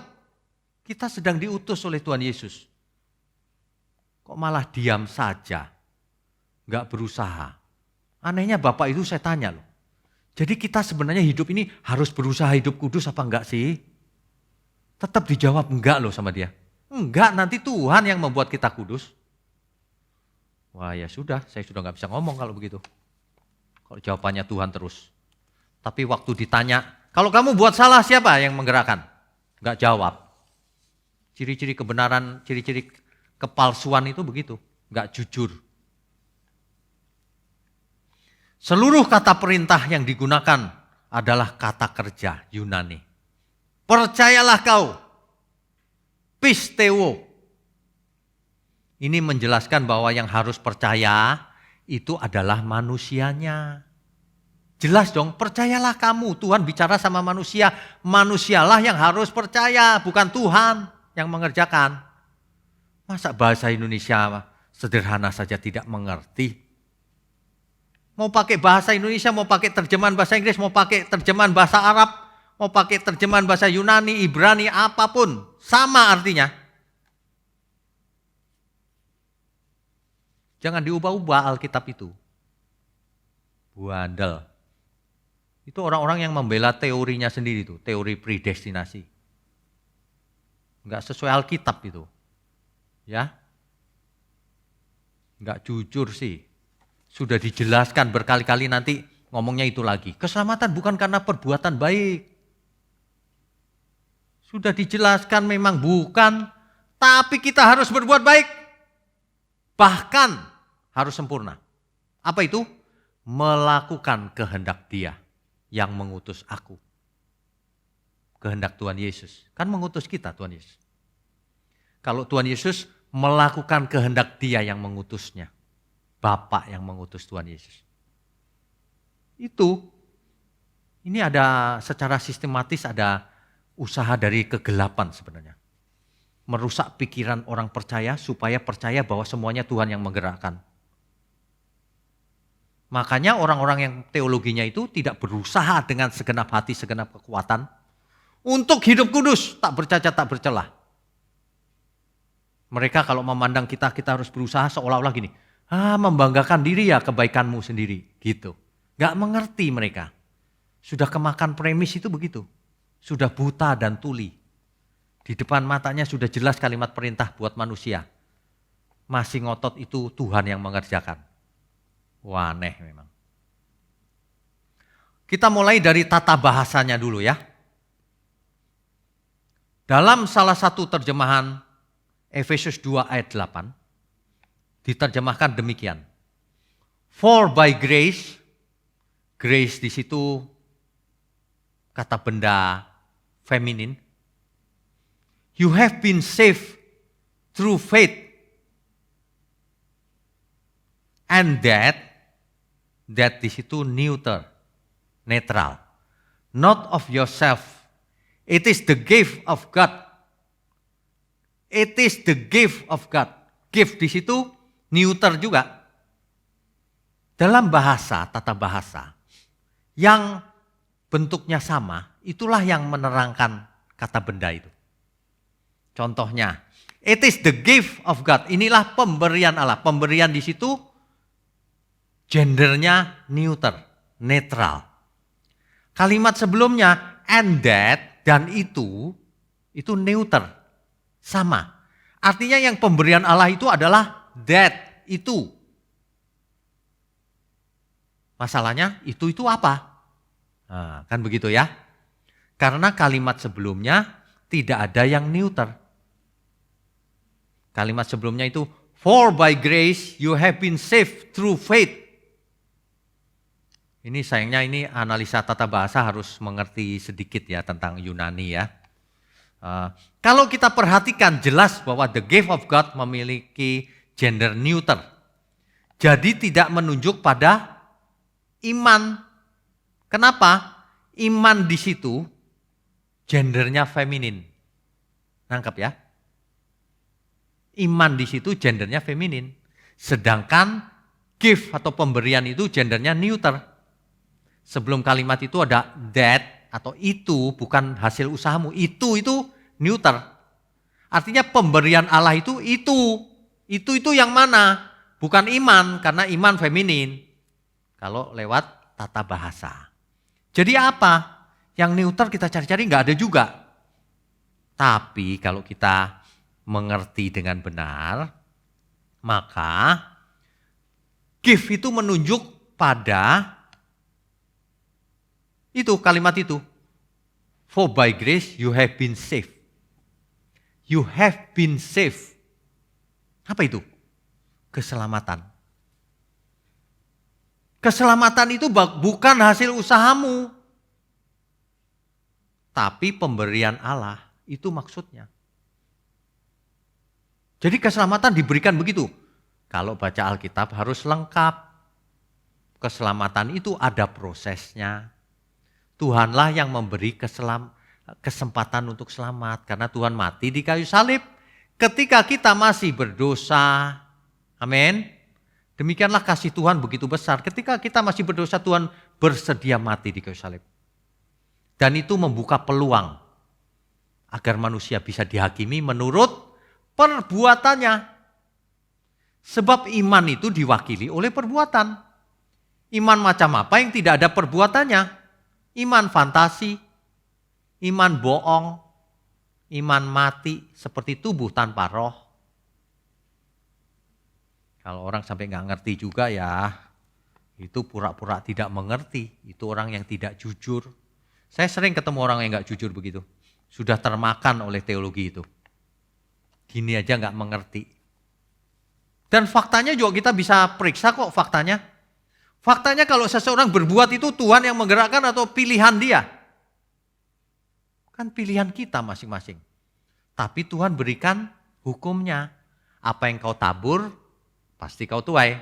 Kita sedang diutus oleh Tuhan Yesus. Kok malah diam saja? Gak berusaha. Anehnya Bapak itu saya tanya loh. Jadi kita sebenarnya hidup ini harus berusaha hidup kudus apa enggak sih? Tetap dijawab enggak loh sama dia. Enggak, nanti Tuhan yang membuat kita kudus. Wah ya sudah, saya sudah gak bisa ngomong kalau begitu. Kalau jawabannya Tuhan terus. Tapi waktu ditanya, kalau kamu buat salah siapa yang menggerakkan? Enggak jawab. Ciri-ciri kebenaran, ciri-ciri kepalsuan itu begitu. Enggak jujur. Seluruh kata perintah yang digunakan adalah kata kerja Yunani. Percayalah kau. Pisteo. Ini menjelaskan bahwa yang harus percaya itu adalah manusianya. Jelas dong, percayalah kamu. Tuhan bicara sama manusia. Manusialah yang harus percaya, bukan Tuhan yang mengerjakan. Masa bahasa Indonesia sederhana saja tidak mengerti? Mau pakai bahasa Indonesia, mau pakai terjemahan bahasa Inggris, mau pakai terjemahan bahasa Arab, mau pakai terjemahan bahasa Yunani, Ibrani, apapun. Sama artinya. Jangan diubah-ubah Alkitab itu. Bandel. Itu orang-orang yang membela teorinya sendiri tuh, teori predestinasi. Enggak sesuai Alkitab itu. Ya. Enggak jujur sih. Sudah dijelaskan berkali-kali nanti ngomongnya itu lagi. Keselamatan bukan karena perbuatan baik. Sudah dijelaskan memang bukan, tapi kita harus berbuat baik. Bahkan harus sempurna. Apa itu? Melakukan kehendak Dia yang mengutus aku. Kehendak Tuhan Yesus. Kan mengutus kita Tuhan Yesus. Kalau Tuhan Yesus melakukan kehendak Dia yang mengutusnya. Bapa yang mengutus Tuhan Yesus. Ini ada secara sistematis ada usaha dari kegelapan sebenarnya. Merusak pikiran orang percaya supaya percaya bahwa semuanya Tuhan yang menggerakkan. Makanya orang-orang yang teologinya itu tidak berusaha dengan segenap hati, segenap kekuatan untuk hidup kudus, tak bercacat, tak bercelah. Mereka kalau memandang kita harus berusaha seolah-olah gini, membanggakan diri ya kebaikanmu sendiri, gitu. Gak mengerti mereka. Sudah kemakan premis itu begitu. Sudah buta dan tuli. Di depan matanya sudah jelas kalimat perintah buat manusia. Masih ngotot itu Tuhan yang mengerjakan. Wah, aneh memang. Kita mulai dari tata bahasanya dulu ya. Dalam salah satu terjemahan Efesus 2 ayat 8 diterjemahkan demikian. For by grace, grace di situ kata benda feminin. You have been saved through faith. And that di situ netral. Not of yourself. It is the gift of God. It is the gift of God. Gift di situ neuter juga. Dalam bahasa, tata bahasa yang bentuknya sama, itulah yang menerangkan kata benda itu. Contohnya, it is the gift of God. Inilah pemberian Allah. Pemberian di situ gendernya netral. Kalimat sebelumnya and that dan itu neuter, sama. Artinya yang pemberian Allah itu adalah that, itu. Masalahnya itu apa? Nah, kan begitu ya. Karena kalimat sebelumnya tidak ada yang neuter. Kalimat sebelumnya itu for by grace you have been saved through faith. Ini sayangnya ini analisa tata bahasa harus mengerti sedikit ya tentang Yunani ya. Kalau kita perhatikan jelas bahwa the gift of God memiliki gender neuter. Jadi tidak menunjuk pada iman. Kenapa? Iman di situ gendernya feminin. Nangkep ya? Iman di situ gendernya feminin. Sedangkan gift atau pemberian itu gendernya neuter. Sebelum kalimat itu ada that atau itu bukan hasil usahamu. Itu neuter. Artinya pemberian Allah itu. Itu yang mana? Bukan iman karena iman feminin. Kalau lewat tata bahasa. Jadi apa? Yang neuter kita cari-cari nggak ada juga. Tapi kalau kita mengerti dengan benar, maka gift itu menunjuk pada itu kalimat itu. For by grace you have been saved. You have been saved. Apa itu? Keselamatan. Keselamatan itu bukan hasil usahamu. Tapi pemberian Allah, itu maksudnya. Jadi keselamatan diberikan begitu. Kalau baca Alkitab harus lengkap. Keselamatan itu ada prosesnya. Tuhanlah yang memberi kesempatan untuk selamat. Karena Tuhan mati di kayu salib. Ketika kita masih berdosa. Amin. Demikianlah kasih Tuhan begitu besar. Ketika kita masih berdosa, Tuhan bersedia mati di kayu salib. Dan itu membuka peluang. Agar manusia bisa dihakimi menurut perbuatannya. Sebab iman itu diwakili oleh perbuatan. Iman macam apa yang tidak ada perbuatannya? Iman fantasi, iman bohong, iman mati seperti tubuh tanpa roh. Kalau orang sampai nggak ngerti juga ya, itu pura-pura tidak mengerti. Itu orang yang tidak jujur. Saya sering ketemu orang yang nggak jujur begitu. Sudah termakan oleh teologi itu. Gini aja nggak mengerti. Dan faktanya juga kita bisa periksa kok faktanya. Faktanya kalau seseorang berbuat itu Tuhan yang menggerakkan atau pilihan dia. Kan pilihan kita masing-masing. Tapi Tuhan berikan hukumnya. Apa yang kau tabur, pasti kau tuai.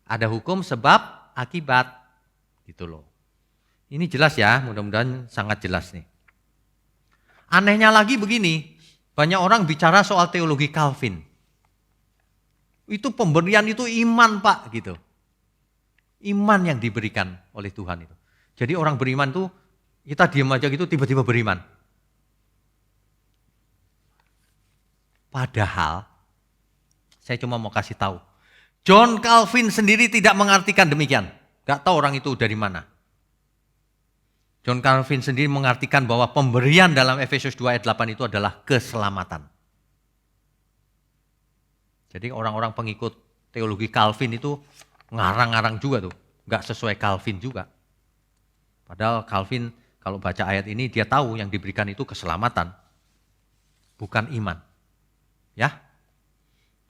Ada hukum sebab akibat. Gitu loh. Ini jelas ya, mudah-mudahan sangat jelas nih. Anehnya lagi begini, banyak orang bicara soal teologi Calvin. Itu pemberian itu iman Pak gitu. Iman yang diberikan oleh Tuhan itu. Jadi orang beriman tuh kita diam aja gitu tiba-tiba beriman. Padahal saya cuma mau kasih tahu. John Calvin sendiri tidak mengartikan demikian. Gak tahu orang itu dari mana. John Calvin sendiri mengartikan bahwa pemberian dalam Efesus 2 ayat 8 itu adalah keselamatan. Jadi orang-orang pengikut teologi Calvin itu ngarang-ngarang juga tuh. Gak sesuai Calvin juga. Padahal Calvin kalau baca ayat ini dia tahu yang diberikan itu keselamatan. Bukan iman. Ya.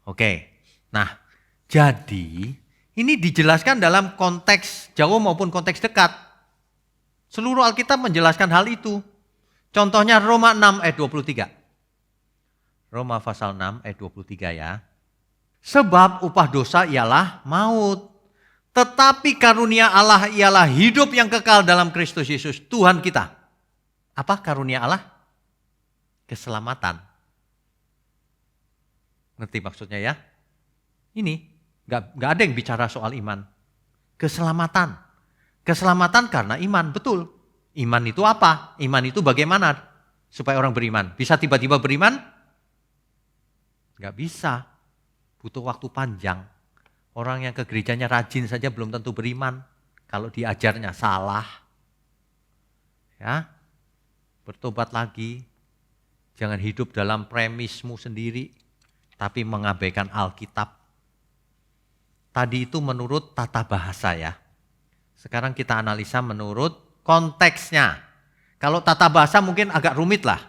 Oke. Nah, jadi ini dijelaskan dalam konteks jauh maupun konteks dekat. Seluruh Alkitab menjelaskan hal itu. Contohnya Roma 6 ayat 23. Roma pasal 6 ayat 23 ya. Sebab upah dosa ialah maut. Tetapi karunia Allah ialah hidup yang kekal dalam Kristus Yesus Tuhan kita. Apa karunia Allah? Keselamatan. Ngerti maksudnya ya? Ini gak ada yang bicara soal iman. Keselamatan. Keselamatan karena iman, betul. Iman itu apa? Iman itu bagaimana supaya orang beriman? Bisa tiba-tiba beriman? Gak bisa. Butuh waktu panjang. Orang yang ke gerejanya rajin saja belum tentu beriman. Kalau diajarnya salah. Ya, bertobat lagi. Jangan hidup dalam premismu sendiri. Tapi mengabaikan Alkitab. Tadi itu menurut tata bahasa ya. Sekarang kita analisa menurut konteksnya. Kalau tata bahasa mungkin agak rumit lah.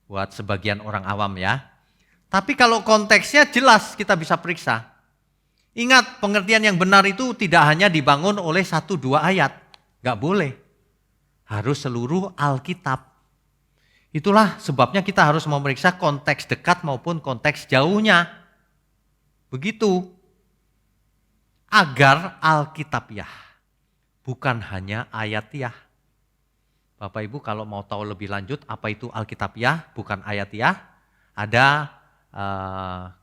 Buat sebagian orang awam ya. Tapi kalau konteksnya jelas kita bisa periksa. Ingat pengertian yang benar itu tidak hanya dibangun oleh 1-2 ayat. Gak boleh. Harus seluruh Alkitab. Itulah sebabnya kita harus memeriksa konteks dekat maupun konteks jauhnya. Begitu. Agar Alkitabiah. Bukan hanya ayatiah. Bapak Ibu kalau mau tahu lebih lanjut apa itu Alkitabiah bukan ayatiah. Ada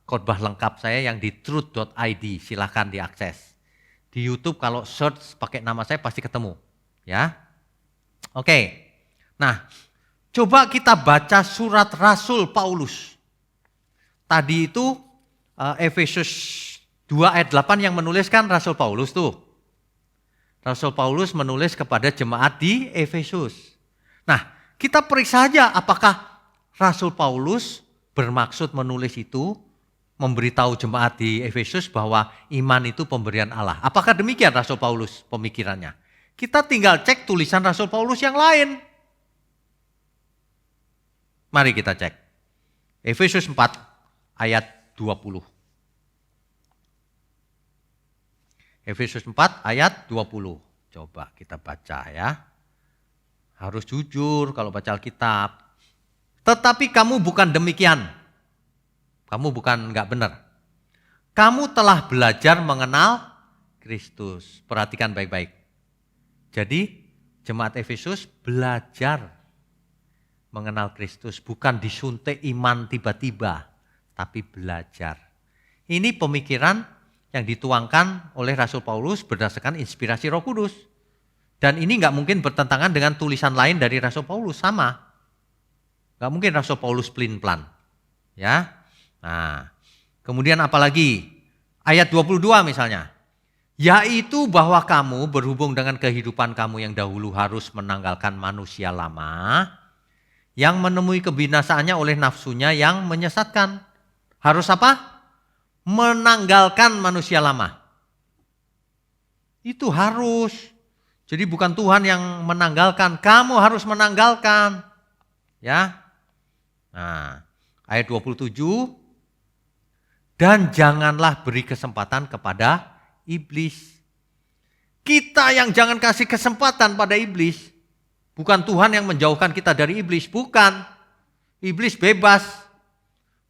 khotbah lengkap saya yang di truth.id. Silahkan diakses. Di YouTube kalau search pakai nama saya pasti ketemu. Ya. Oke. Nah. Coba kita baca surat Rasul Paulus. Tadi itu Efesus 2 ayat 8 yang menuliskan Rasul Paulus tuh. Rasul Paulus menulis kepada jemaat di Efesus. Nah, kita periksa saja apakah Rasul Paulus bermaksud menulis itu, memberitahu jemaat di Efesus bahwa iman itu pemberian Allah. Apakah demikian Rasul Paulus pemikirannya? Kita tinggal cek tulisan Rasul Paulus yang lain. Mari kita cek. Efesus 4 ayat 20. Efesus 4 ayat 20. Coba kita baca ya. Harus jujur kalau baca Alkitab. Tetapi kamu bukan demikian. Kamu bukan enggak benar. Kamu telah belajar mengenal Kristus. Perhatikan baik-baik. Jadi jemaat Efesus belajar mengenal Kristus, bukan disuntik iman tiba-tiba, tapi belajar. Ini pemikiran yang dituangkan oleh Rasul Paulus berdasarkan inspirasi Roh Kudus. Dan ini nggak mungkin bertentangan dengan tulisan lain dari Rasul Paulus, sama. Nggak mungkin Rasul Paulus pelin-pelan. Ya. Nah, kemudian apalagi? Ayat 22 misalnya. Yaitu bahwa kamu berhubung dengan kehidupan kamu yang dahulu harus menanggalkan manusia lama, yang menemui kebinasaannya oleh nafsunya yang menyesatkan. Harus apa? Menanggalkan manusia lama. Itu harus. Jadi bukan Tuhan yang menanggalkan, kamu harus menanggalkan. Ya. Nah, ayat 27. Dan janganlah beri kesempatan kepada iblis. Kita yang jangan kasih kesempatan pada iblis. Bukan Tuhan yang menjauhkan kita dari iblis, bukan. Iblis bebas.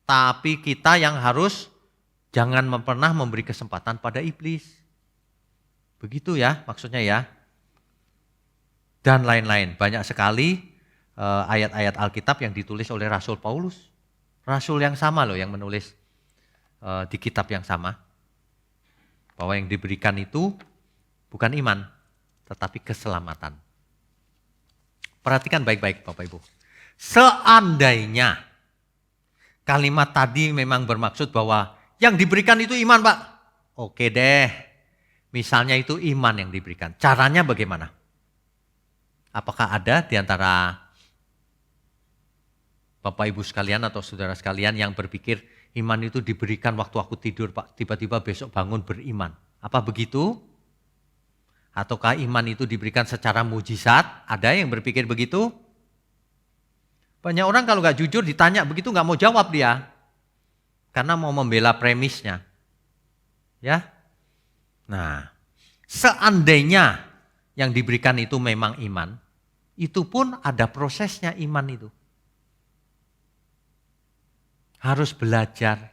Tapi kita yang harus jangan pernah memberi kesempatan pada iblis. Begitu ya maksudnya ya. Dan lain-lain. Banyak sekali ayat-ayat Alkitab yang ditulis oleh Rasul Paulus. Rasul yang sama loh yang menulis di kitab yang sama. Bahwa yang diberikan itu bukan iman, tetapi keselamatan. Perhatikan baik-baik Bapak Ibu. Seandainya kalimat tadi memang bermaksud bahwa yang diberikan itu iman Pak. Oke deh, misalnya itu iman yang diberikan. Caranya bagaimana? Apakah ada di antara Bapak Ibu sekalian atau saudara sekalian yang berpikir iman itu diberikan waktu aku tidur Pak, tiba-tiba besok bangun beriman. Apa begitu? Ataukah iman itu diberikan secara mujizat? Ada yang berpikir begitu? Banyak orang kalau nggak jujur ditanya begitu nggak mau jawab dia. Karena mau membela premisnya. Ya. Nah, seandainya yang diberikan itu memang iman, itu pun ada prosesnya iman itu. Harus belajar.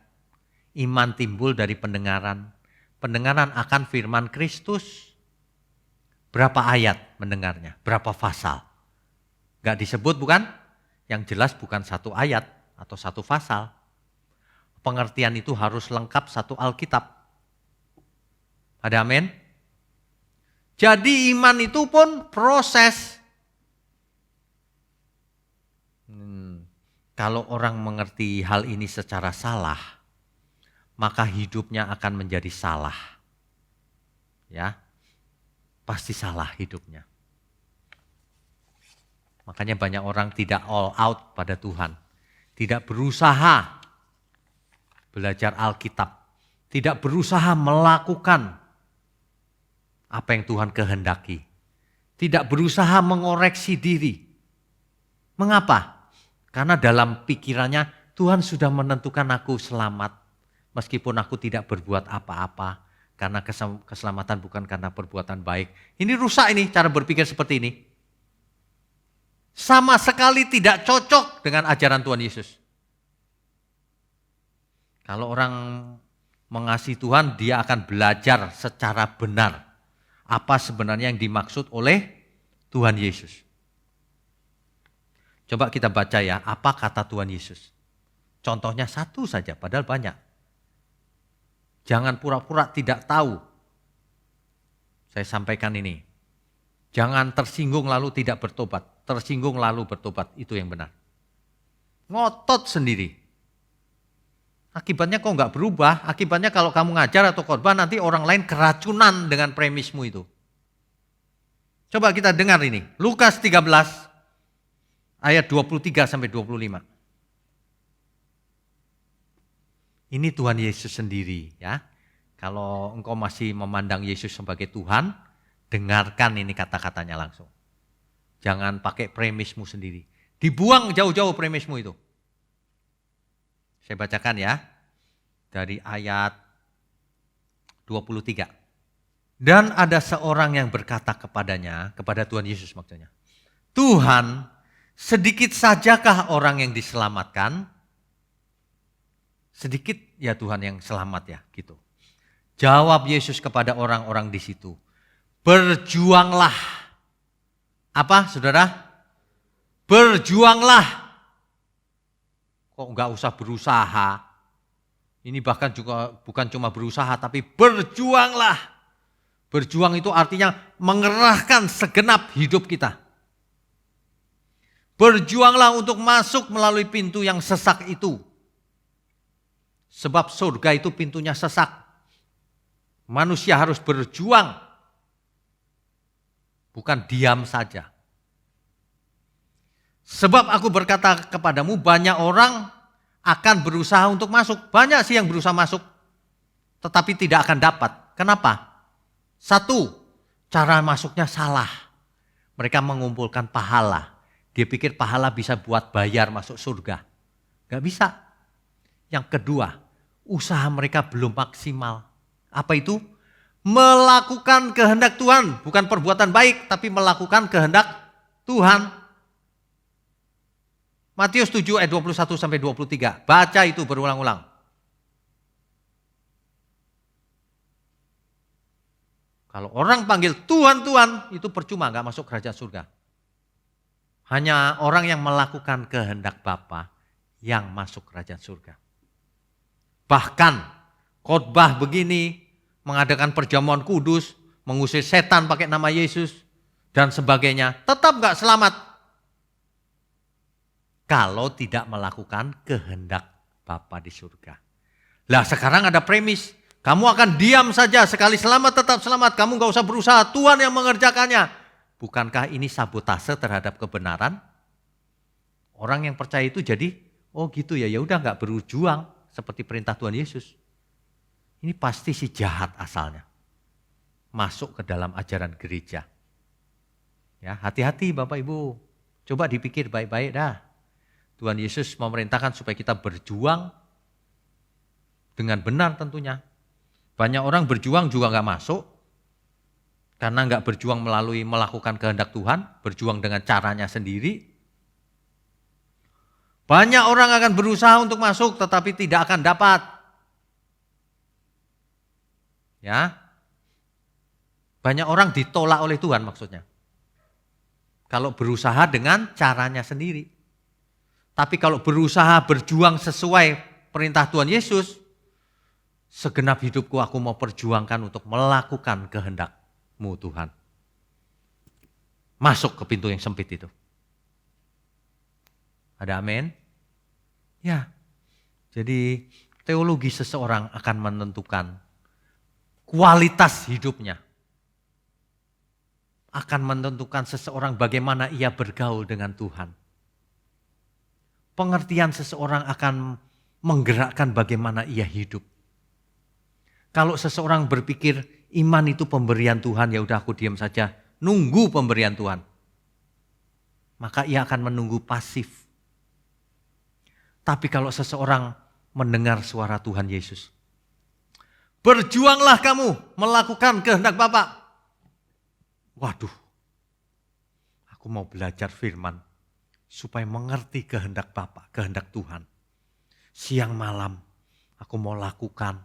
Iman timbul dari pendengaran. Pendengaran akan firman Kristus. Berapa ayat mendengarnya? Berapa pasal? Gak disebut bukan? Yang jelas bukan satu ayat atau satu pasal. Pengertian itu harus lengkap satu Alkitab. Ada amin? Jadi iman itu pun proses. Kalau orang mengerti hal ini secara salah, maka hidupnya akan menjadi salah. Ya. Pasti salah hidupnya. Makanya banyak orang tidak all out pada Tuhan. Tidak berusaha belajar Alkitab. Tidak berusaha melakukan apa yang Tuhan kehendaki. Tidak berusaha mengoreksi diri. Mengapa? Karena dalam pikirannya Tuhan sudah menentukan aku selamat. Meskipun aku tidak berbuat apa-apa. Karena keselamatan bukan karena perbuatan baik. Ini rusak ini cara berpikir seperti ini. Sama sekali tidak cocok dengan ajaran Tuhan Yesus. Kalau orang mengasihi Tuhan, dia akan belajar secara benar. Apa sebenarnya yang dimaksud oleh Tuhan Yesus. Coba kita baca ya, apa kata Tuhan Yesus. Contohnya satu saja, padahal banyak. Jangan pura-pura tidak tahu. Saya sampaikan ini. Jangan tersinggung lalu tidak bertobat. Tersinggung lalu bertobat. Itu yang benar. Ngotot sendiri. Akibatnya kok nggak berubah. Akibatnya kalau kamu ngajar atau khotbah nanti orang lain keracunan dengan premismu itu. Coba kita dengar ini. Lukas 13 ayat 23 sampai 25. Ini Tuhan Yesus sendiri ya. Kalau engkau masih memandang Yesus sebagai Tuhan, dengarkan ini kata-katanya langsung. Jangan pakai premismu sendiri. Dibuang jauh-jauh premismu itu. Saya bacakan ya. Dari ayat 23. Dan ada seorang yang berkata kepadanya, kepada Tuhan Yesus maksudnya. Tuhan, sedikit sajakah orang yang diselamatkan? Sedikit ya Tuhan yang selamat ya gitu. Jawab Yesus kepada orang-orang di situ. Berjuanglah. Apa saudara? Berjuanglah. Kok enggak usah berusaha. Ini bahkan juga bukan cuma berusaha tapi berjuanglah. Berjuang itu artinya mengerahkan segenap hidup kita. Berjuanglah untuk masuk melalui pintu yang sesak itu. Sebab surga itu pintunya sesak. Manusia harus berjuang. Bukan diam saja. Sebab aku berkata kepadamu banyak orang akan berusaha untuk masuk. Banyak sih yang berusaha masuk. Tetapi tidak akan dapat. Kenapa? Satu, cara masuknya salah. Mereka mengumpulkan pahala. Dia pikir pahala bisa buat bayar masuk surga. Gak bisa. Yang kedua, usaha mereka belum maksimal. Apa itu? Melakukan kehendak Tuhan, bukan perbuatan baik, tapi melakukan kehendak Tuhan. Matius 7 ayat 21 sampai 23. Baca itu berulang-ulang. Kalau orang panggil Tuhan, Tuhan, itu percuma, gak masuk kerajaan surga. Hanya orang yang melakukan kehendak Bapa yang masuk kerajaan surga. Bahkan khotbah begini, mengadakan perjamuan kudus, mengusir setan pakai nama Yesus, dan sebagainya, tetap gak selamat. Kalau tidak melakukan kehendak Bapa di surga. Lah sekarang ada premis, kamu akan diam saja, sekali selamat tetap selamat, kamu gak usah berusaha, Tuhan yang mengerjakannya. Bukankah ini sabotase terhadap kebenaran? Orang yang percaya itu jadi, oh gitu ya, ya udah gak berjuang seperti perintah Tuhan Yesus. Ini pasti si jahat asalnya. Masuk ke dalam ajaran gereja. Ya, hati-hati Bapak Ibu. Coba dipikir baik-baik dah. Tuhan Yesus memerintahkan supaya kita berjuang dengan benar tentunya. Banyak orang berjuang juga gak masuk. Karena gak berjuang melalui melakukan kehendak Tuhan. Berjuang dengan caranya sendiri. Banyak orang akan berusaha untuk masuk tetapi tidak akan dapat. Ya, banyak orang ditolak oleh Tuhan maksudnya. Kalau berusaha dengan caranya sendiri. Tapi kalau berusaha berjuang sesuai perintah Tuhan Yesus, segenap hidupku aku mau perjuangkan untuk melakukan kehendak-Mu Tuhan. Masuk ke pintu yang sempit itu. Ada amin? Ya, jadi teologi seseorang akan menentukan kualitas hidupnya. Akan menentukan seseorang bagaimana ia bergaul dengan Tuhan. Pengertian seseorang akan menggerakkan bagaimana ia hidup. Kalau seseorang berpikir iman itu pemberian Tuhan, ya udah aku diam saja, nunggu pemberian Tuhan. Maka ia akan menunggu pasif. Tapi kalau seseorang mendengar suara Tuhan Yesus, berjuanglah kamu melakukan kehendak Bapa. Waduh, aku mau belajar firman supaya mengerti kehendak Bapa, kehendak Tuhan. Siang malam aku mau lakukan,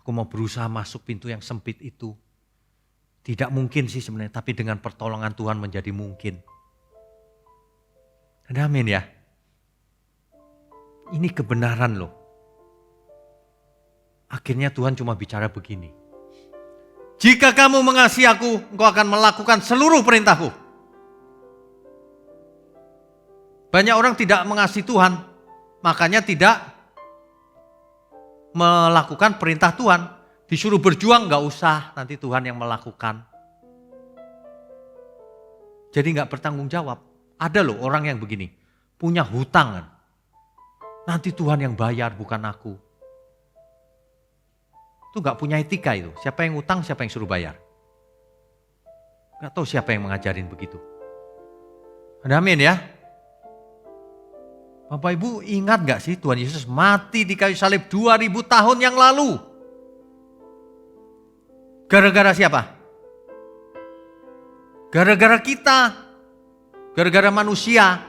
aku mau berusaha masuk pintu yang sempit itu. Tidak mungkin sih sebenarnya, tapi dengan pertolongan Tuhan menjadi mungkin. Ada amin ya? Ini kebenaran loh. Akhirnya Tuhan cuma bicara begini. Jika kamu mengasihi aku, engkau akan melakukan seluruh perintahku. Banyak orang tidak mengasihi Tuhan, makanya tidak melakukan perintah Tuhan. Disuruh berjuang, gak usah, nanti Tuhan yang melakukan. Jadi gak bertanggung jawab. Ada loh orang yang begini, punya hutang kan. Nanti Tuhan yang bayar, bukan aku. Itu gak punya etika itu. Siapa yang utang, siapa yang suruh bayar. Gak tahu siapa yang mengajarin begitu. Ada amin ya. Bapak Ibu ingat gak sih Tuhan Yesus mati di kayu salib 2000 tahun yang lalu. Gara-gara siapa? Gara-gara kita. Gara-gara manusia.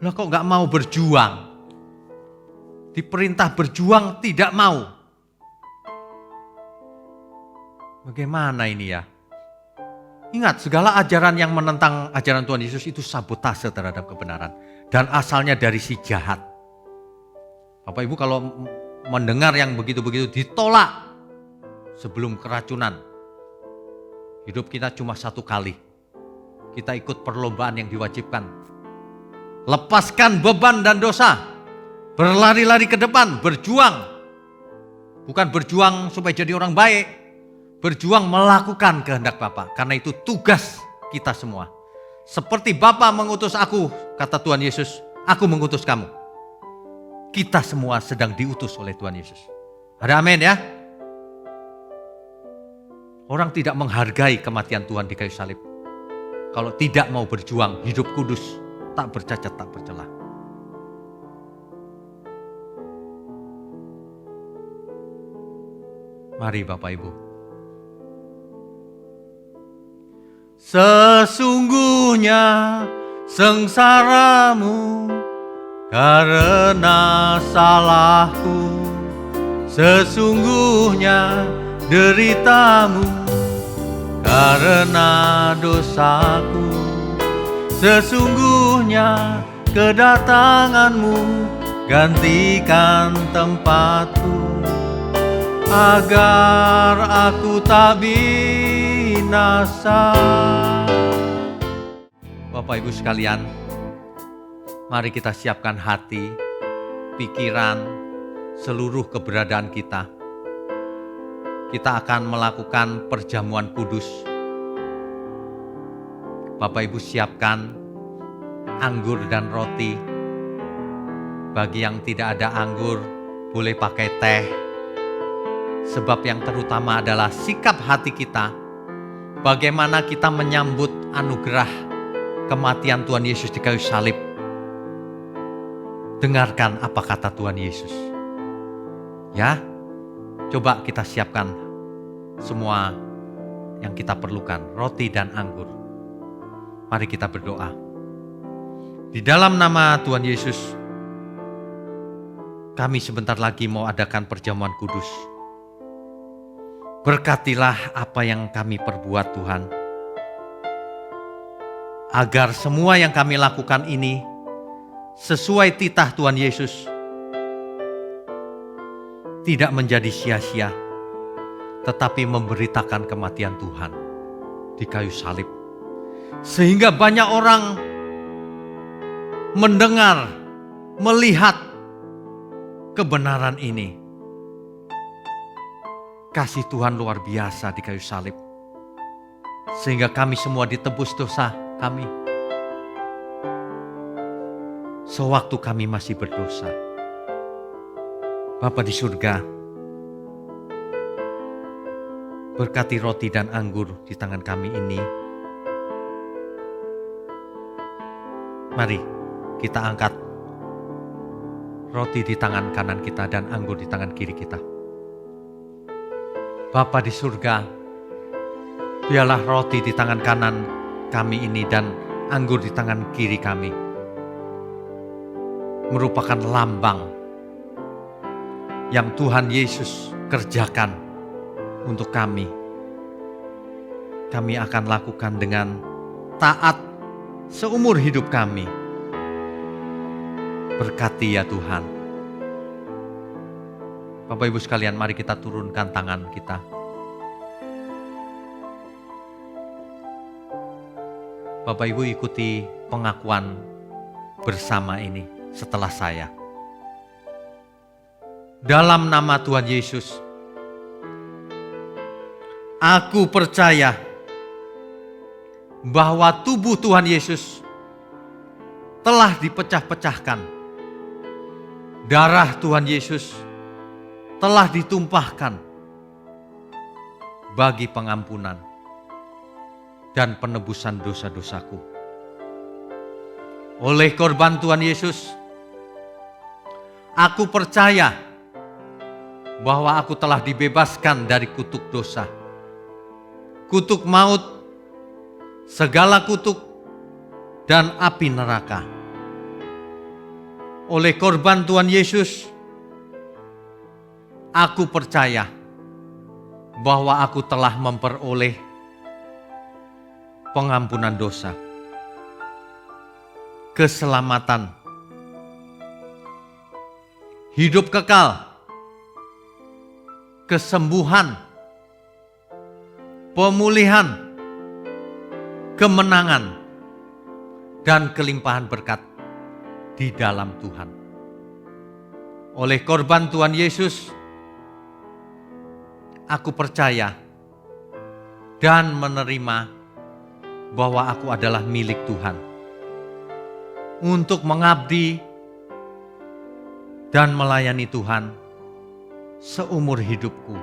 Lah kok gak mau berjuang? Diperintah berjuang tidak mau. Bagaimana ini ya? Ingat, segala ajaran yang menentang ajaran Tuhan Yesus itu sabotase terhadap kebenaran. Dan asalnya dari si jahat. Bapak Ibu kalau mendengar yang begitu-begitu ditolak sebelum keracunan. Hidup kita cuma satu kali. Kita ikut perlombaan yang diwajibkan. Lepaskan beban dan dosa. Berlari-lari ke depan, berjuang. Bukan berjuang supaya jadi orang baik. Berjuang melakukan kehendak Bapa. Karena itu tugas kita semua. Seperti Bapa mengutus aku, kata Tuhan Yesus, aku mengutus kamu. Kita semua sedang diutus oleh Tuhan Yesus. Ada amin ya? Orang tidak menghargai kematian Tuhan di kayu salib. Kalau tidak mau berjuang hidup kudus, tak bercacat, tak bercela. Mari Bapak Ibu. Sesungguhnya sengsaramu karena salahku, sesungguhnya deritamu karena dosaku, sesungguhnya kedatanganmu gantikan tempatku, agar aku tak binasa. Bapak Ibu sekalian, mari kita siapkan hati, pikiran, seluruh keberadaan kita. Kita akan melakukan perjamuan kudus. Bapak Ibu siapkan anggur dan roti. Bagi yang tidak ada anggur, boleh pakai teh. Sebab yang terutama adalah sikap hati kita. Bagaimana kita menyambut anugerah kematian Tuhan Yesus di kayu salib. Dengarkan apa kata Tuhan Yesus. Ya, coba kita siapkan semua yang kita perlukan, roti dan anggur. Mari kita berdoa. Di dalam nama Tuhan Yesus, kami sebentar lagi mau adakan perjamuan kudus. Berkatilah apa yang kami perbuat Tuhan. Agar semua yang kami lakukan ini sesuai titah Tuhan Yesus. Tidak menjadi sia-sia, tetapi memberitakan kematian Tuhan di kayu salib. Sehingga banyak orang mendengar, melihat kebenaran ini. Kasih Tuhan luar biasa di kayu salib. Sehingga kami semua ditebus dosa kami. Sewaktu kami masih berdosa. Bapa di surga, berkati roti dan anggur di tangan kami ini. Mari kita angkat roti di tangan kanan kita dan anggur di tangan kiri kita. Bapa di surga, biarlah roti di tangan kanan kami ini dan anggur di tangan kiri kami merupakan lambang yang Tuhan Yesus kerjakan untuk kami. Kami akan lakukan dengan taat seumur hidup kami. Berkati ya Tuhan. Bapak Ibu sekalian, mari kita turunkan tangan kita. Bapak Ibu ikuti pengakuan bersama ini setelah saya. Dalam nama Tuhan Yesus, aku percaya bahwa tubuh Tuhan Yesus telah dipecah-pecahkan. Darah Tuhan Yesus telah ditumpahkan bagi pengampunan dan penebusan dosa-dosaku. Oleh korban Tuhan Yesus, aku percaya bahwa aku telah dibebaskan dari kutuk dosa, kutuk maut, segala kutuk, dan api neraka. Oleh korban Tuhan Yesus, aku percaya bahwa aku telah memperoleh pengampunan dosa, keselamatan, hidup kekal, kesembuhan, pemulihan, kemenangan, dan kelimpahan berkat di dalam Tuhan. Oleh korban Tuhan Yesus, aku percaya dan menerima bahwa aku adalah milik Tuhan untuk mengabdi dan melayani Tuhan seumur hidupku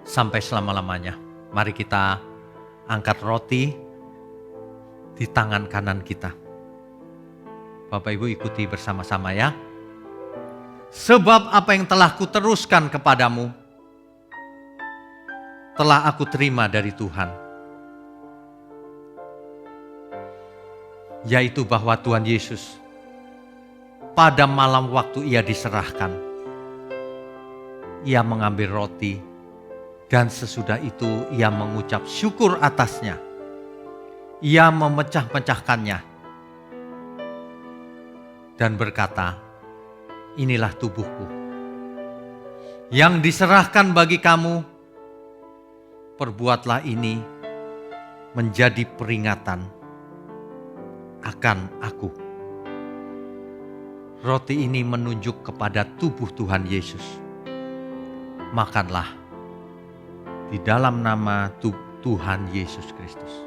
sampai selama-lamanya. Mari kita angkat roti di tangan kanan kita. Bapak Ibu ikuti bersama-sama ya. Sebab apa yang telah kuteruskan kepadamu, telah aku terima dari Tuhan, yaitu bahwa Tuhan Yesus pada malam waktu ia diserahkan, ia mengambil roti dan sesudah itu ia mengucap syukur atasnya. Ia memecah-mecahkannya dan berkata, inilah tubuhku yang diserahkan bagi kamu. Perbuatlah ini menjadi peringatan akan aku. Roti ini menunjuk kepada tubuh Tuhan Yesus. Makanlah di dalam nama Tuhan Yesus Kristus.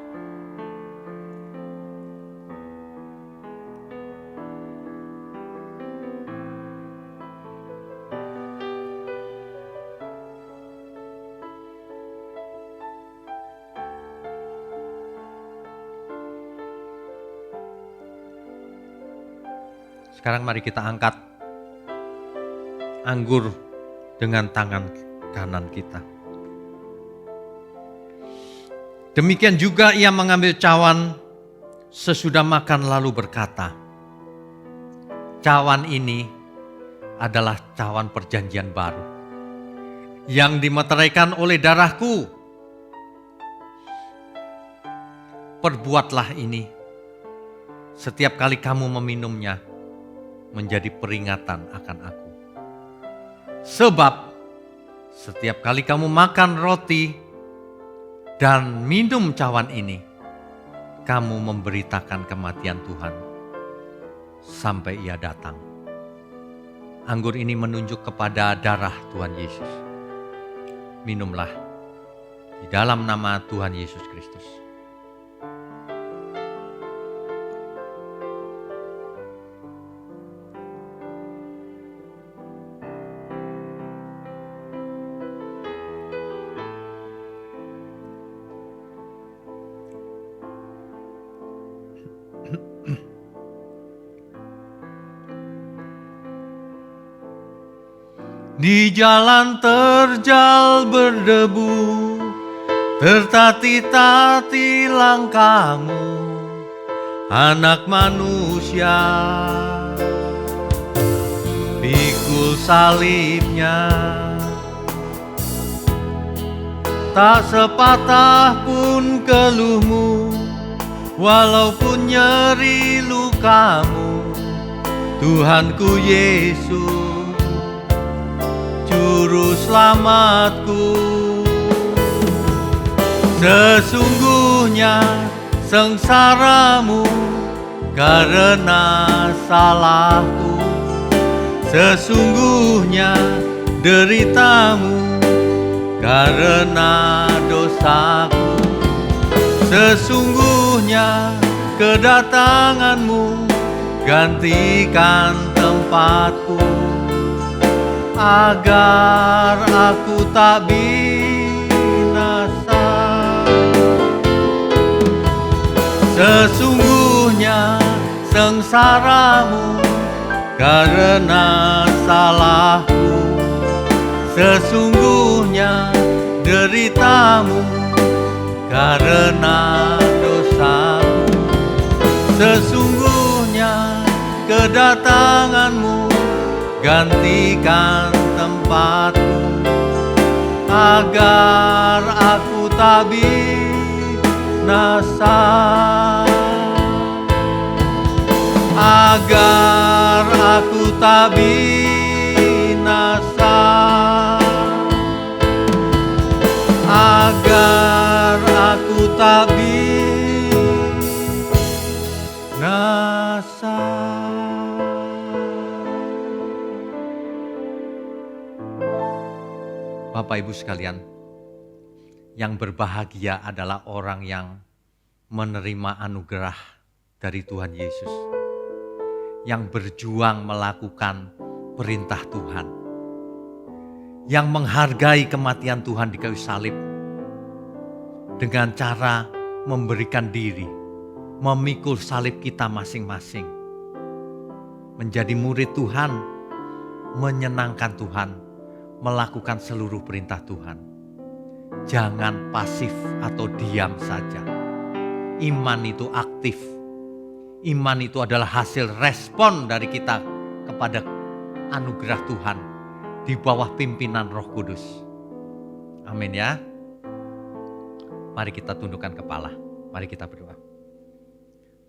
Sekarang mari kita angkat anggur dengan tangan kanan kita. Demikian juga ia mengambil cawan sesudah makan lalu berkata, cawan ini adalah cawan perjanjian baru yang dimeteraikan oleh darahku. Perbuatlah ini setiap kali kamu meminumnya menjadi peringatan akan aku. Sebab setiap kali kamu makan roti dan minum cawan ini, kamu memberitakan kematian Tuhan sampai ia datang. Anggur ini menunjuk kepada darah Tuhan Yesus. Minumlah di dalam nama Tuhan Yesus Kristus. Di jalan terjal berdebu, tertati-tati langkahmu, anak manusia. Pikul salibnya, tak sepatah pun keluhmu, walaupun nyeri lukamu, Tuhanku Yesus, Juru Selamatku. Sesungguhnya sengsaramu karena salahku, sesungguhnya deritamu karena dosaku. Sesungguhnya kedatanganmu gantikan tempatku, agar aku tak binasa. Sesungguhnya sengsaramu karena salahku, sesungguhnya deritamu karena dosaku. Sesungguhnya kedatanganmu gantikan tempatku, agar aku tak binasa, agar aku tak binasa, agar aku tak binasa. Bapak Ibu sekalian, yang berbahagia adalah orang yang menerima anugerah dari Tuhan Yesus, yang berjuang melakukan perintah Tuhan, yang menghargai kematian Tuhan di kayu salib dengan cara memberikan diri, memikul salib kita masing-masing, menjadi murid Tuhan, menyenangkan Tuhan, melakukan seluruh perintah Tuhan. jangan pasif atau diam saja. Iman itu aktif. Iman itu adalah hasil respon dari kita kepada anugerah Tuhan di bawah pimpinan Roh Kudus. Amin ya. Mari kita tundukkan kepala. Mari kita berdoa.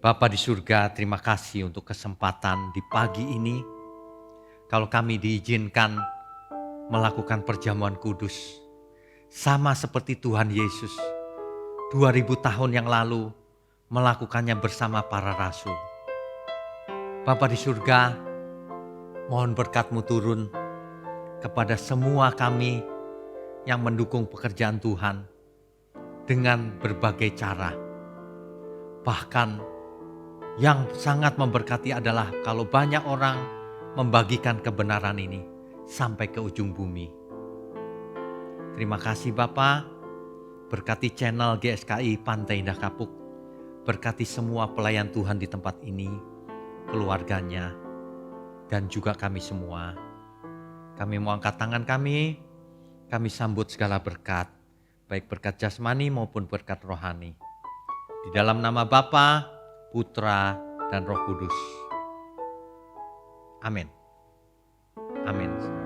Bapa di surga, terima kasih untuk kesempatan di pagi ini. Kalau kami diizinkan melakukan perjamuan kudus. Sama seperti Tuhan Yesus 2000 tahun yang lalu melakukannya bersama para rasul. Bapa di surga, mohon berkat-Mu turun kepada semua kami yang mendukung pekerjaan Tuhan dengan berbagai cara. Bahkan yang sangat memberkati adalah kalau banyak orang membagikan kebenaran ini sampai ke ujung bumi. Terima kasih Bapa, berkati channel GSKI Pantai Indah Kapuk, berkati semua pelayan Tuhan di tempat ini, keluarganya, dan juga kami semua. Kami mau angkat tangan kami sambut segala berkat, baik berkat jasmani maupun berkat rohani. Di dalam nama Bapa, Putra, dan Roh Kudus. Amin. Amin.